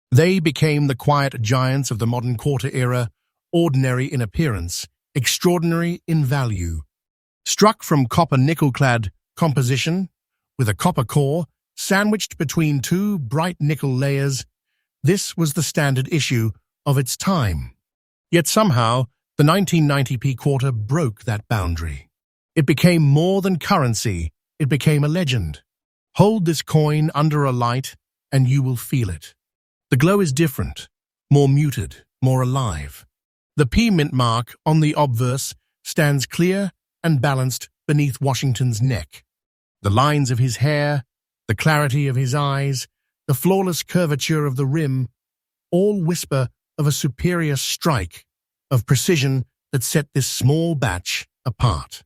They became the quiet giants of the modern quarter era, ordinary in appearance, extraordinary in value. Struck from copper nickel-clad composition, with a copper core sandwiched between two bright nickel layers, this was the standard issue of its time. Yet somehow, the 1990p quarter broke that boundary. It became more than currency, it became a legend. Hold this coin under a light, and you will feel it. The glow is different, more muted, more alive. The P mint mark on the obverse stands clear and balanced beneath Washington's neck. The lines of his hair, the clarity of his eyes, the flawless curvature of the rim, all whisper of a superior strike, of precision that set this small batch apart.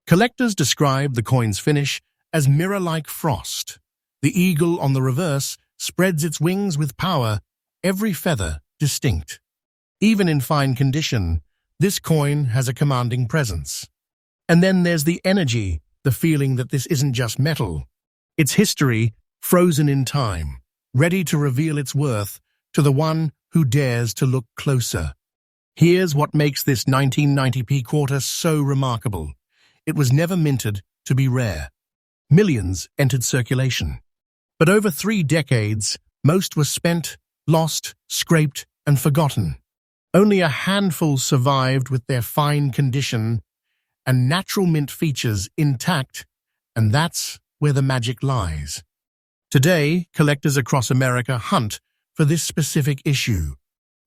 Collectors describe the coin's finish as mirror-like frost. The eagle on the reverse spreads its wings with power, every feather distinct. Even in fine condition, this coin has a commanding presence. And then there's the energy, the feeling that this isn't just metal. It's history, frozen in time, ready to reveal its worth to the one who dares to look closer. Here's what makes this 1990p quarter so remarkable. It was never minted to be rare. Millions entered circulation. But over 3 decades, most were spent, lost, scraped, and forgotten. Only a handful survived with their fine condition and natural mint features intact, and that's where the magic lies. Today, collectors across America hunt for this specific issue.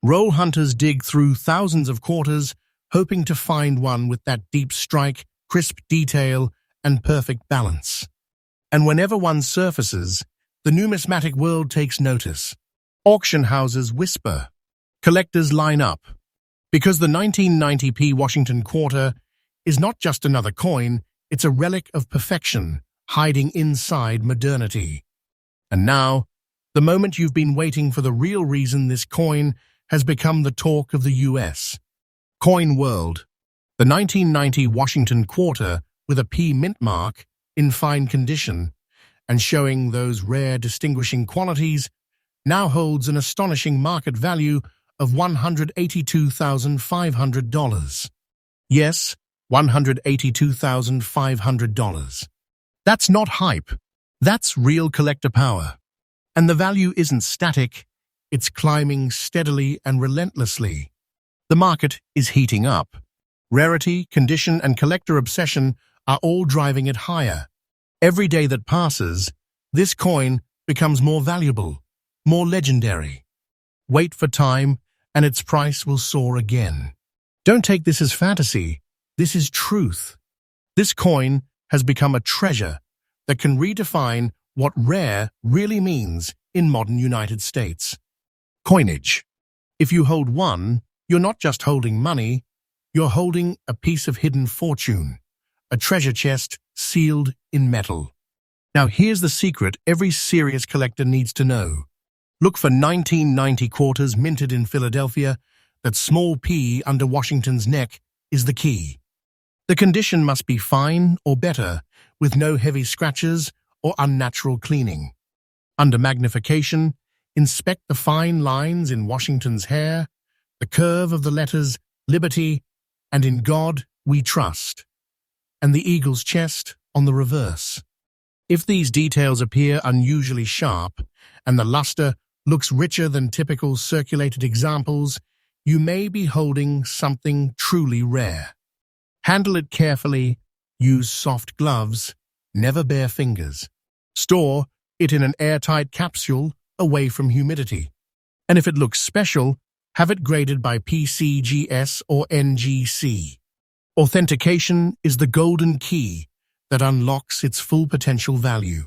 Roll hunters dig through thousands of quarters, hoping to find one with that deep strike, crisp detail, and perfect balance. And whenever one surfaces, the numismatic world takes notice. Auction houses whisper. Collectors line up. Because the 1990p Washington quarter is not just another coin, it's a relic of perfection, hiding inside modernity. And now, the moment you've been waiting for, the real reason this coin has become the talk of the US. Coin World. The 1990 Washington quarter with a P mint mark, in fine condition, and showing those rare distinguishing qualities, now holds an astonishing market value of $182,500. Yes, $182,500. That's not hype. That's real collector power. And the value isn't static, it's climbing steadily and relentlessly. The market is heating up. Rarity, condition, and collector obsession are all driving it higher. Every day that passes, this coin becomes more valuable, more legendary. Wait for time, and its price will soar again. Don't take this as fantasy. This is truth. This coin has become a treasure that can redefine what rare really means in modern United States. Coinage. If you hold one, you're not just holding money, you're holding a piece of hidden fortune, a treasure chest sealed in metal. Now here's the secret every serious collector needs to know. Look for 1990 quarters minted in Philadelphia. That small P under Washington's neck is the key. The condition must be fine or better, with no heavy scratches or unnatural cleaning. Under magnification, inspect the fine lines in Washington's hair, the curve of the letters Liberty and In God We Trust, and the eagle's chest on the reverse. If these details appear unusually sharp and the luster looks richer than typical circulated examples, you may be holding something truly rare. Handle it carefully, use soft gloves, never bare fingers. Store it in an airtight capsule away from humidity. And if it looks special, have it graded by PCGS or NGC. Authentication is the golden key that unlocks its full potential value.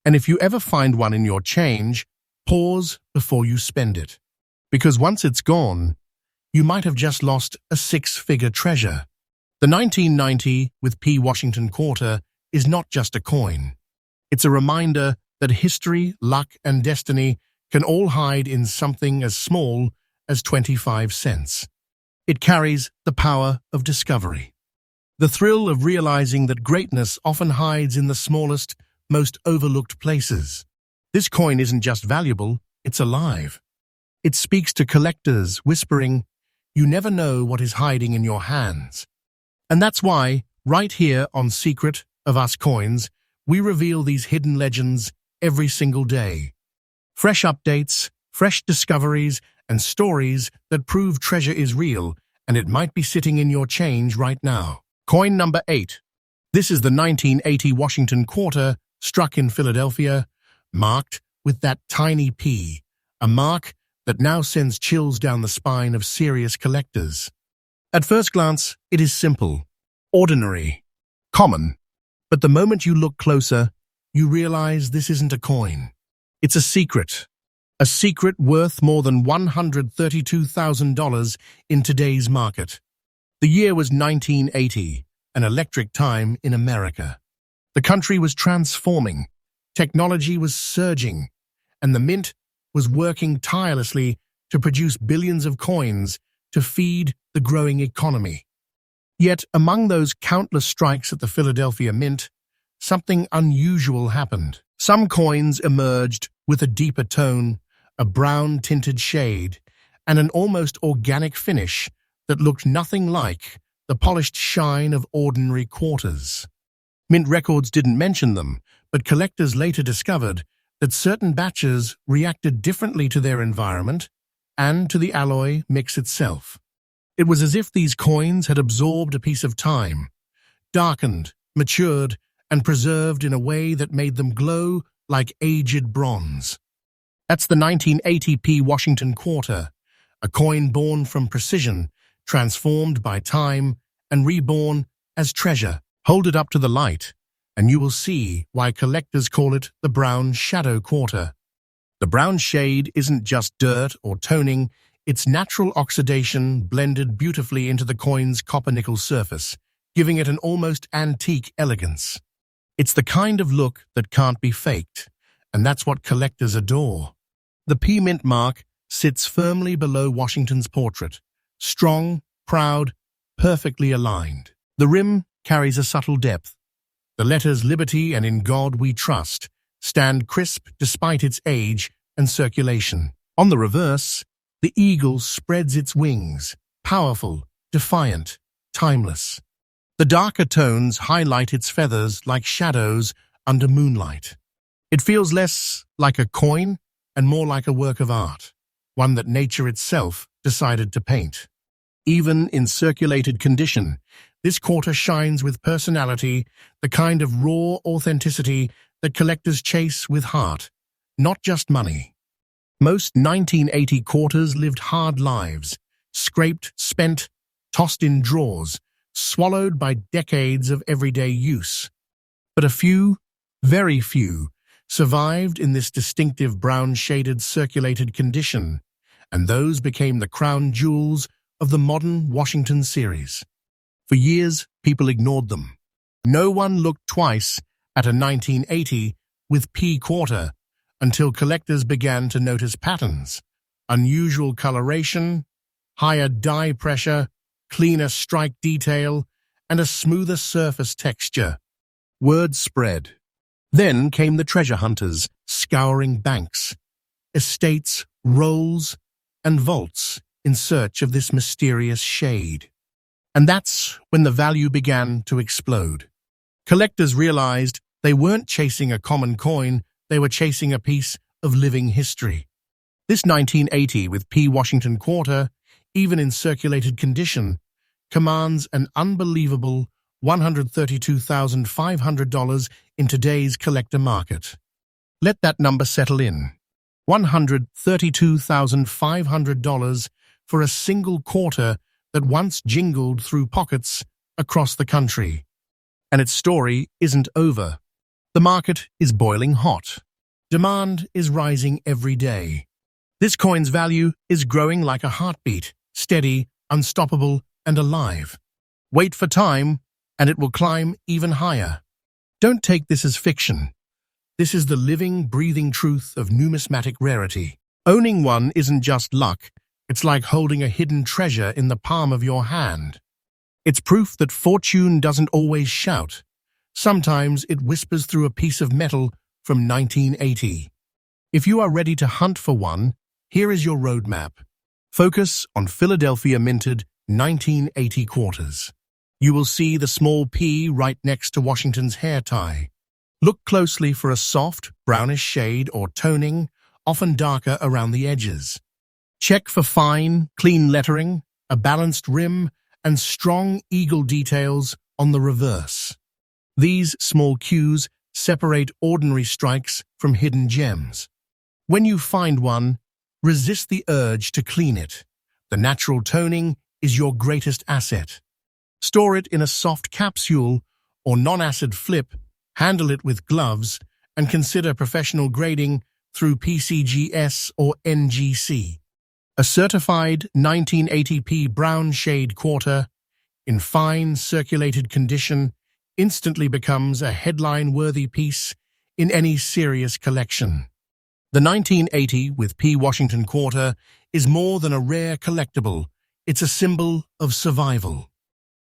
And if you ever find one in your change, pause before you spend it. Because once it's gone, you might have just lost a 6-figure treasure. The 1990 with P Washington quarter is not just a coin. It's a reminder that history, luck, and destiny can all hide in something as small as 25 cents. It carries the power of discovery. The thrill of realizing that greatness often hides in the smallest, most overlooked places. This coin isn't just valuable, it's alive. It speaks to collectors, whispering, "You never know what is hiding in your hands." And that's why, right here on Secret of Us Coins, we reveal these hidden legends every single day. Fresh updates, fresh discoveries, and stories that prove treasure is real, and it might be sitting in your change right now. Coin number 8. This is the 1980 Washington quarter, struck in Philadelphia, marked with that tiny P, a mark that now sends chills down the spine of serious collectors. At first glance, it is simple, ordinary, common. But the moment you look closer, you realize this isn't a coin. It's a secret worth more than $132,000 in today's market. The year was 1980, an electric time in America. The country was transforming, technology was surging, and the mint was working tirelessly to produce billions of coins to feed the growing economy. Yet, among those countless strikes at the Philadelphia Mint, something unusual happened. Some coins emerged with a deeper tone, a brown-tinted shade, and an almost organic finish that looked nothing like the polished shine of ordinary quarters. Mint records didn't mention them, but collectors later discovered that certain batches reacted differently to their environment and to the alloy mix itself. It was as if these coins had absorbed a piece of time, darkened, matured, and preserved in a way that made them glow like aged bronze. That's the 1980p Washington quarter, a coin born from precision, transformed by time, and reborn as treasure. Hold it up to the light, and you will see why collectors call it the brown shadow quarter. The brown shade isn't just dirt or toning, it's natural oxidation blended beautifully into the coin's copper-nickel surface, giving it an almost antique elegance. It's the kind of look that can't be faked, and that's what collectors adore. The P Mint mark sits firmly below Washington's portrait, strong, proud, perfectly aligned. The rim carries a subtle depth. The letters Liberty and In God We Trust stand crisp despite its age and circulation. On the reverse, the eagle spreads its wings, powerful, defiant, timeless. The darker tones highlight its feathers like shadows under moonlight. It feels less like a coin and more like a work of art, one that nature itself decided to paint. Even in circulated condition, this quarter shines with personality, the kind of raw authenticity that collectors chase with heart, not just money. Most 1980 quarters lived hard lives, scraped, spent, tossed in drawers, swallowed by decades of everyday use. But a few, very few, survived in this distinctive brown-shaded circulated condition, and those became the crown jewels of the modern Washington series. For years, people ignored them. No one looked twice at a 1980 with P quarter until collectors began to notice patterns, unusual coloration, higher dye pressure, cleaner strike detail, and a smoother surface texture. Word spread. Then came the treasure hunters, scouring banks, estates, rolls, and vaults in search of this mysterious shade. And that's when the value began to explode. Collectors realized they weren't chasing a common coin, they were chasing a piece of living history. This 1980 with P Washington quarter, even in circulated condition, commands an unbelievable $132,500 in today's collector market. Let that number settle in. $132,500 for a single quarter that once jingled through pockets across the country. And its story isn't over. The market is boiling hot. Demand is rising every day. This coin's value is growing like a heartbeat, steady, unstoppable, and alive. Wait for time, and it will climb even higher. Don't take this as fiction. This is the living, breathing truth of numismatic rarity. Owning one isn't just luck. It's like holding a hidden treasure in the palm of your hand. It's proof that fortune doesn't always shout. Sometimes it whispers through a piece of metal from 1980. If you are ready to hunt for one, here is your roadmap. Focus on Philadelphia minted 1980 quarters. You will see the small P right next to Washington's hair tie. Look closely for a soft, brownish shade or toning, often darker around the edges. Check for fine, clean lettering, a balanced rim, and strong eagle details on the reverse. These small cues separate ordinary strikes from hidden gems. When you find one, resist the urge to clean it. The natural toning is your greatest asset. Store it in a soft capsule or non-acid flip, handle it with gloves, and consider professional grading through PCGS or NGC. A certified 1980p brown shade quarter, in fine circulated condition, instantly becomes a headline-worthy piece in any serious collection. The 1980 with P Washington quarter is more than a rare collectible, it's a symbol of survival.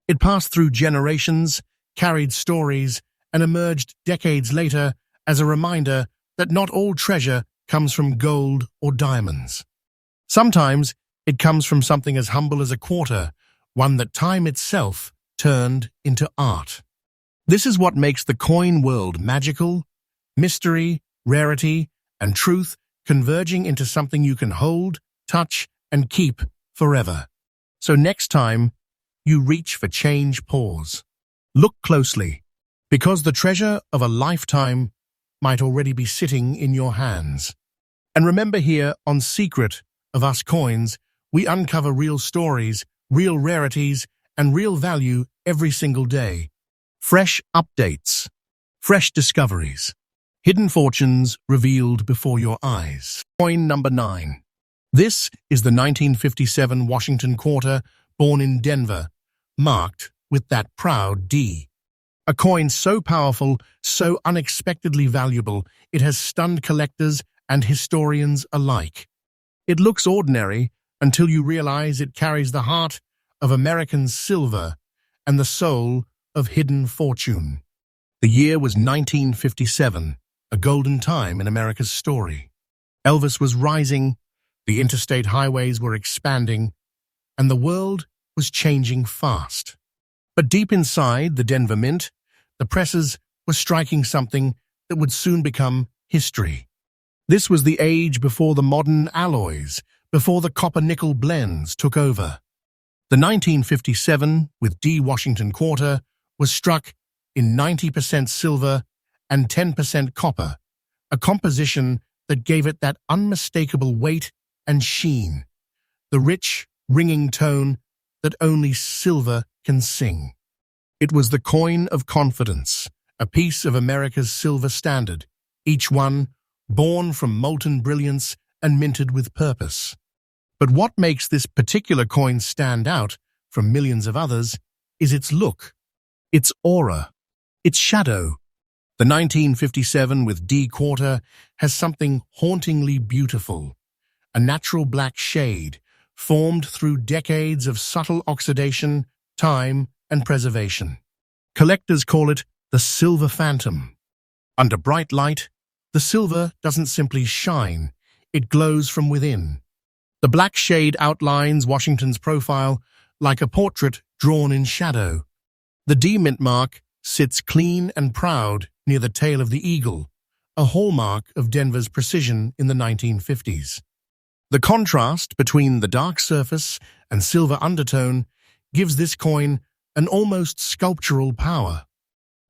It passed through generations, carried stories, and emerged decades later as a reminder that not all treasure comes from gold or diamonds. Sometimes it comes from something as humble as a quarter, one that time itself turned into art. This is what makes the coin world magical: mystery, rarity, and truth converging into something you can hold, touch, and keep forever. So next time you reach for change, pause. Look closely, because the treasure of a lifetime might already be sitting in your hands. And remember, here on Secret of Us Coins, we uncover real stories, real rarities, and real value every single day. Fresh updates, fresh discoveries, hidden fortunes revealed before your eyes. Coin number 9. This is the 1957 Washington quarter, born in Denver, marked with that proud D. A coin so powerful, so unexpectedly valuable, it has stunned collectors and historians alike. It looks ordinary until you realize it carries the heart of American silver and the soul of hidden fortune. The year was 1957, a golden time in America's story. Elvis was rising, the interstate highways were expanding, and the world was changing fast. But deep inside the Denver Mint, the presses were striking something that would soon become history. This was the age before the modern alloys, before the copper-nickel blends took over. The 1957 with D Washington quarter was struck in 90% silver and 10% copper, a composition that gave it that unmistakable weight and sheen, the rich, ringing tone that only silver can sing. It was the coin of confidence, a piece of America's silver standard, each one born from molten brilliance and minted with purpose. But what makes this particular coin stand out from millions of others is its look, its aura, its shadow. The 1957 with D quarter has something hauntingly beautiful, a natural black shade formed through decades of subtle oxidation, time, and preservation. Collectors call it the silver phantom. Under bright light, the silver doesn't simply shine, it glows from within. The black shade outlines Washington's profile like a portrait drawn in shadow. The D mint mark sits clean and proud near the tail of the eagle, a hallmark of Denver's precision in the 1950s. The contrast between the dark surface and silver undertone gives this coin an almost sculptural power.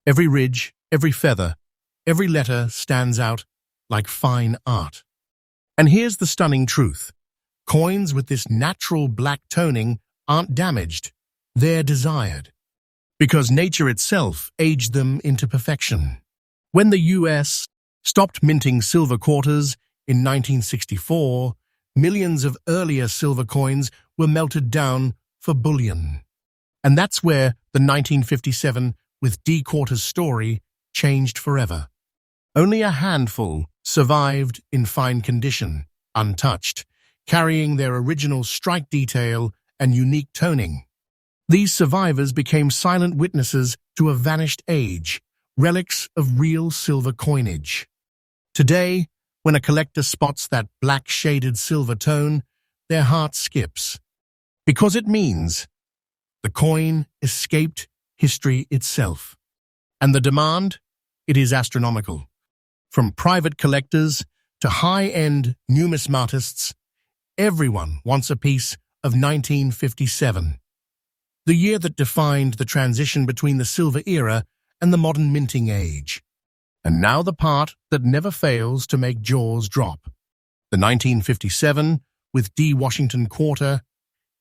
Every ridge, every feather, every letter stands out like fine art. And here's the stunning truth. Coins with this natural black toning aren't damaged, they're desired, because nature itself aged them into perfection. When the US stopped minting silver quarters in 1964, millions of earlier silver coins were melted down for bullion. And that's where the 1957 with D quarters story changed forever. Only a handful survived in fine condition, untouched, carrying their original strike detail and unique toning. These survivors became silent witnesses to a vanished age, relics of real silver coinage. Today, When a collector spots that black-shaded silver tone, their heart skips, because it means the coin escaped history itself. And the demand? It is astronomical. From private collectors to high-end numismatists, everyone wants a piece of 1957, the year that defined the transition between the silver era and the modern minting age. And now the part that never fails to make jaws drop. The 1957 with D. Washington quarter,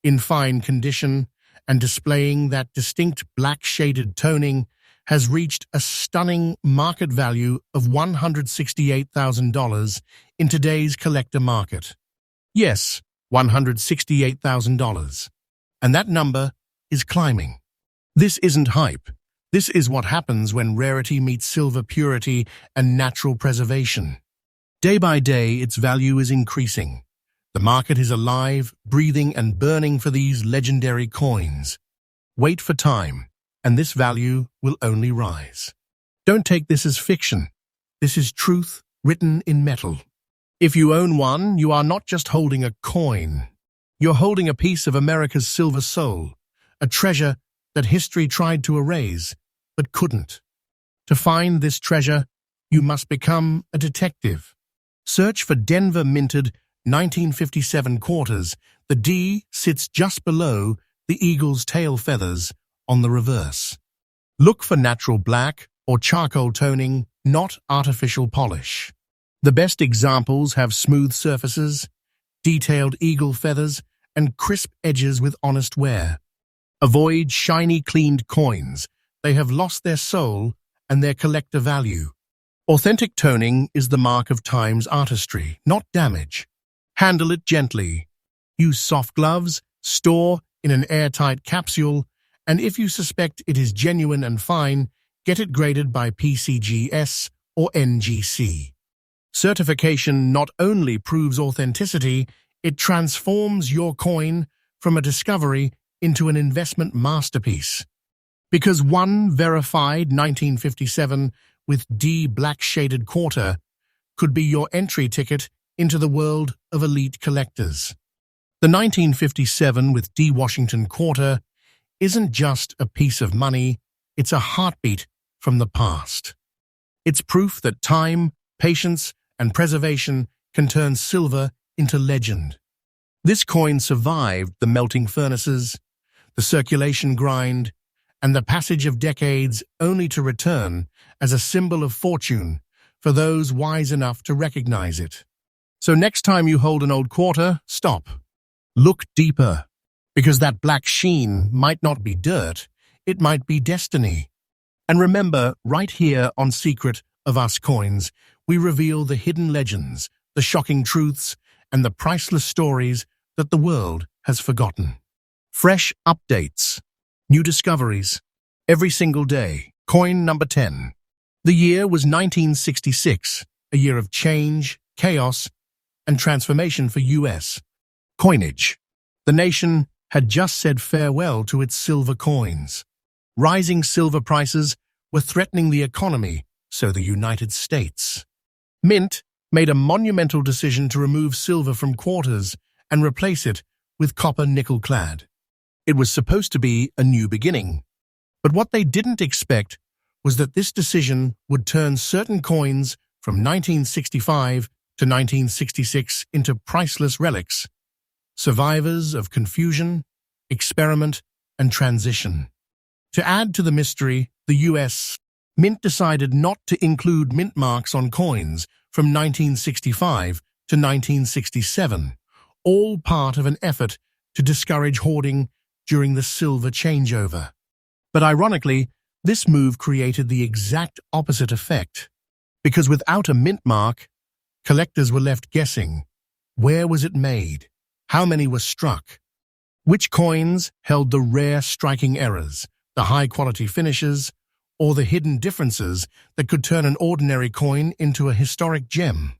in fine condition and displaying that distinct black-shaded toning, has reached a stunning market value of $168,000 in today's collector market. Yes, $168,000. And that number is climbing. This isn't hype. This is what happens when rarity meets silver purity and natural preservation. Day by day, its value is increasing. The market is alive, breathing, and burning for these legendary coins. Wait for time, and this value will only rise. Don't take this as fiction. This is truth written in metal. If you own one, you are not just holding a coin. You're holding a piece of America's silver soul, a treasure that history tried to erase, but couldn't. To find this treasure, you must become a detective. Search for Denver-minted 1957 quarters. The D sits just below the eagle's tail feathers on the reverse. Look for natural black or charcoal toning, not artificial polish. The best examples have smooth surfaces, detailed eagle feathers, and crisp edges with honest wear. Avoid shiny, cleaned coins. They have lost their soul and their collector value. Authentic toning is the mark of time's artistry, not damage. Handle it gently. Use soft gloves, store in an airtight capsule, and if you suspect it is genuine and fine, get it graded by PCGS or NGC. Certification not only proves authenticity, it transforms your coin from a discovery into an investment masterpiece. Because one verified 1957 with D black-shaded quarter could be your entry ticket into the world of elite collectors. The 1957 with D Washington quarter isn't just a piece of money, it's a heartbeat from the past. It's proof that time, patience, and preservation can turn silver into legend. This coin survived the melting furnaces, the circulation grind, and the passage of decades, only to return as a symbol of fortune for those wise enough to recognize it. So next time you hold an old quarter, stop. Look deeper, because that black sheen might not be dirt, it might be destiny. And remember, right here on Secret of Us Coins, we reveal the hidden legends, the shocking truths, and the priceless stories that the world has forgotten. Fresh updates, new discoveries, every single day. Coin number 10. The year was 1966, a year of change, chaos, and transformation for U.S. coinage. The nation had just said farewell to its silver coins. Rising silver prices were threatening the economy, so the United States Mint made a monumental decision to remove silver from quarters and replace it with copper nickel-clad. It was supposed to be a new beginning. But what they didn't expect was that this decision would turn certain coins from 1965 to 1966 into priceless relics, survivors of confusion, experiment, and transition. To add to the mystery, the U.S. Mint decided not to include mint marks on coins from 1965 to 1967, all part of an effort to discourage hoarding during the silver changeover. But ironically, this move created the exact opposite effect, because without a mint mark, collectors were left guessing. Where was it made? How many were struck? Which coins held the rare striking errors, the high-quality finishes, or the hidden differences that could turn an ordinary coin into a historic gem?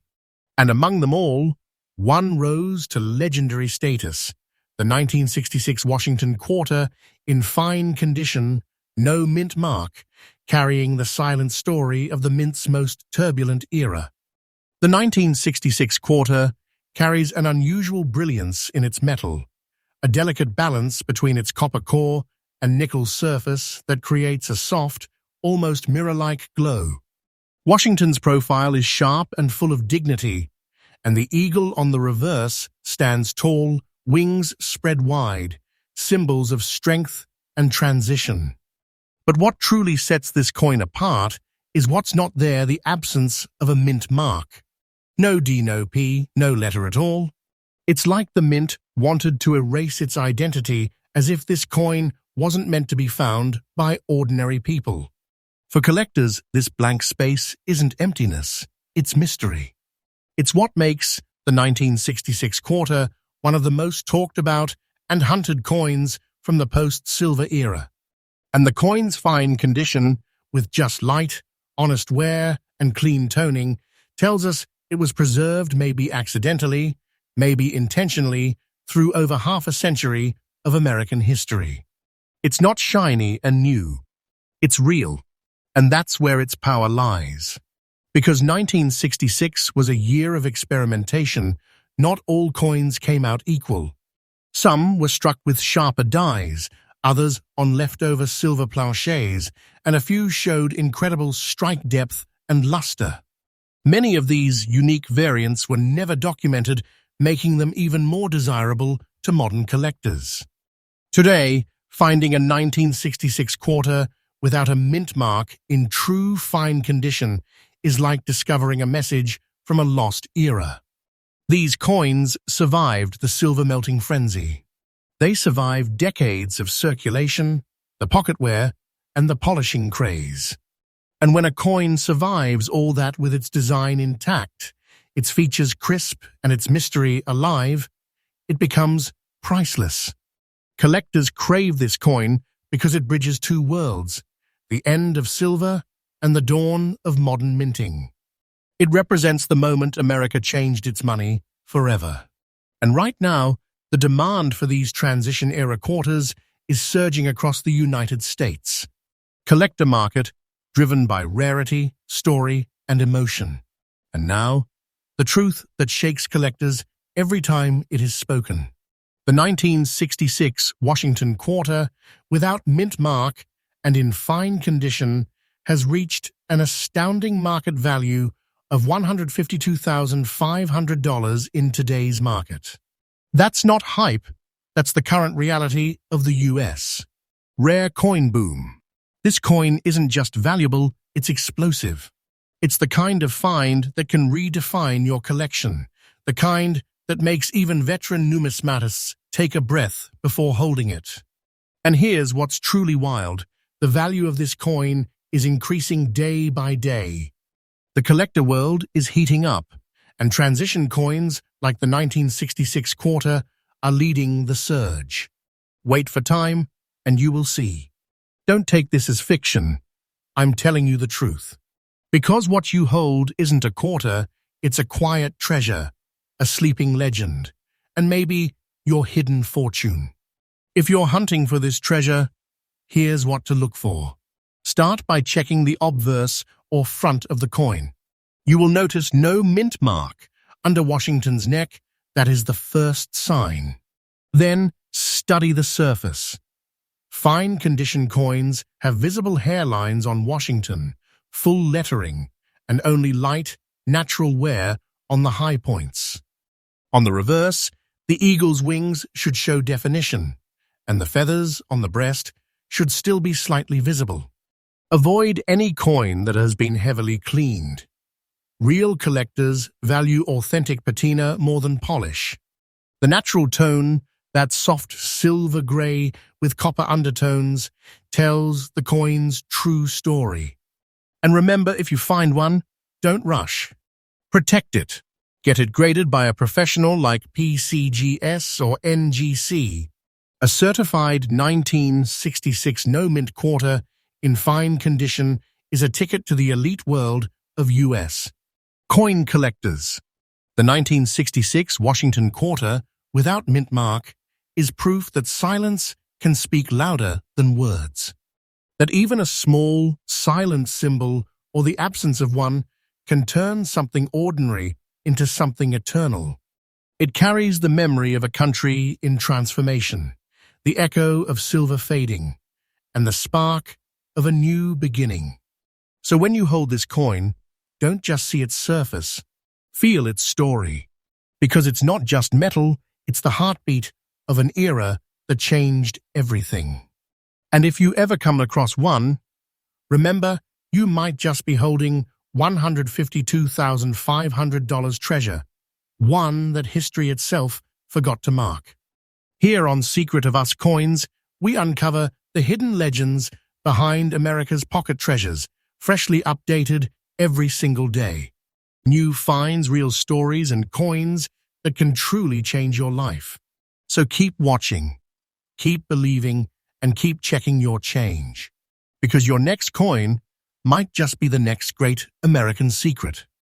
And among them all, one rose to legendary status, the 1966 Washington quarter in fine condition, no mint mark, carrying the silent story of the mint's most turbulent era. The 1966 quarter carries an unusual brilliance in its metal, a delicate balance between its copper core and nickel surface that creates a soft, almost mirror-like glow. Washington's profile is sharp and full of dignity, and the eagle on the reverse stands tall, wings spread wide, symbols of strength and transition. But what truly sets this coin apart is what's not there: the absence of a mint mark. No D, no P, no letter at all. It's like the mint wanted to erase its identity, as if this coin wasn't meant to be found by ordinary people. For collectors, this blank space isn't emptiness, it's mystery. It's what makes the 1966 quarter one of the most talked about and hunted coins from the post-silver era. And the coin's fine condition, with just light, honest wear, and clean toning, tells us it was preserved maybe accidentally, maybe intentionally, through over half a century of American history. It's not shiny and new. It's real, and that's where its power lies. Because 1966 was a year of experimentation, not all coins came out equal. Some were struck with sharper dies, others on leftover silver planchets, and a few showed incredible strike depth and luster. Many of these unique variants were never documented, making them even more desirable to modern collectors. Today, finding a 1966 quarter without a mint mark in true fine condition is like discovering a message from a lost era. These coins survived the silver melting frenzy. They survived decades of circulation, the pocketware, and the polishing craze. And when a coin survives all that with its design intact, its features crisp and its mystery alive, it becomes priceless. Collectors crave this coin because it bridges two worlds, the end of silver and the dawn of modern minting. It represents the moment America changed its money forever. And right now, the demand for these transition-era quarters is surging across the United States. Collector market, driven by rarity, story, and emotion. And now, the truth that shakes collectors every time it is spoken. The 1966 Washington quarter, without mint mark and in fine condition, has reached an astounding market value of $152,500 in today's market. That's not hype, that's the current reality of the US. Rare coin boom. This coin isn't just valuable, it's explosive. It's the kind of find that can redefine your collection, the kind that makes even veteran numismatists take a breath before holding it. And here's what's truly wild. The value of this coin is increasing day by day. The collector world is heating up, and transition coins like the 1966 quarter are leading the surge. Wait for time, and you will see. Don't take this as fiction. I'm telling you the truth. Because what you hold isn't a quarter, it's a quiet treasure, a sleeping legend, and maybe your hidden fortune. If you're hunting for this treasure, here's what to look for. Start by checking the obverse or front of the coin. You will notice no mint mark under Washington's neck. That is the first sign. Then study the surface. Fine condition coins have visible hairlines on Washington, full lettering, and only light, natural wear on the high points. On the reverse, the eagle's wings should show definition, and the feathers on the breast should still be slightly visible. Avoid any coin that has been heavily cleaned. Real collectors value authentic patina more than polish. The natural tone, that soft silver gray with copper undertones, tells the coin's true story. And remember, if you find one, don't rush. Protect it. Get it graded by a professional like PCGS or NGC. A certified 1966 no-mint quarter in fine condition is a ticket to the elite world of US coin collectors. The 1966 Washington quarter, without mint mark, is proof that silence can speak louder than words. That even a small, silent symbol or the absence of one can turn something ordinary into something eternal. It carries the memory of a country in transformation, the echo of silver fading, and the spark of a new beginning. So when you hold this coin, don't just see its surface, feel its story. Because it's not just metal, it's the heartbeat of an era that changed everything. And if you ever come across one, remember, you might just be holding $152,500 treasure, one that history itself forgot to mark. Here on Secret of Us Coins, we uncover the hidden legends behind America's pocket treasures, freshly updated every single day. New finds, real stories, and coins that can truly change your life. So keep watching, keep believing, and keep checking your change. Because your next coin might just be the next great American secret.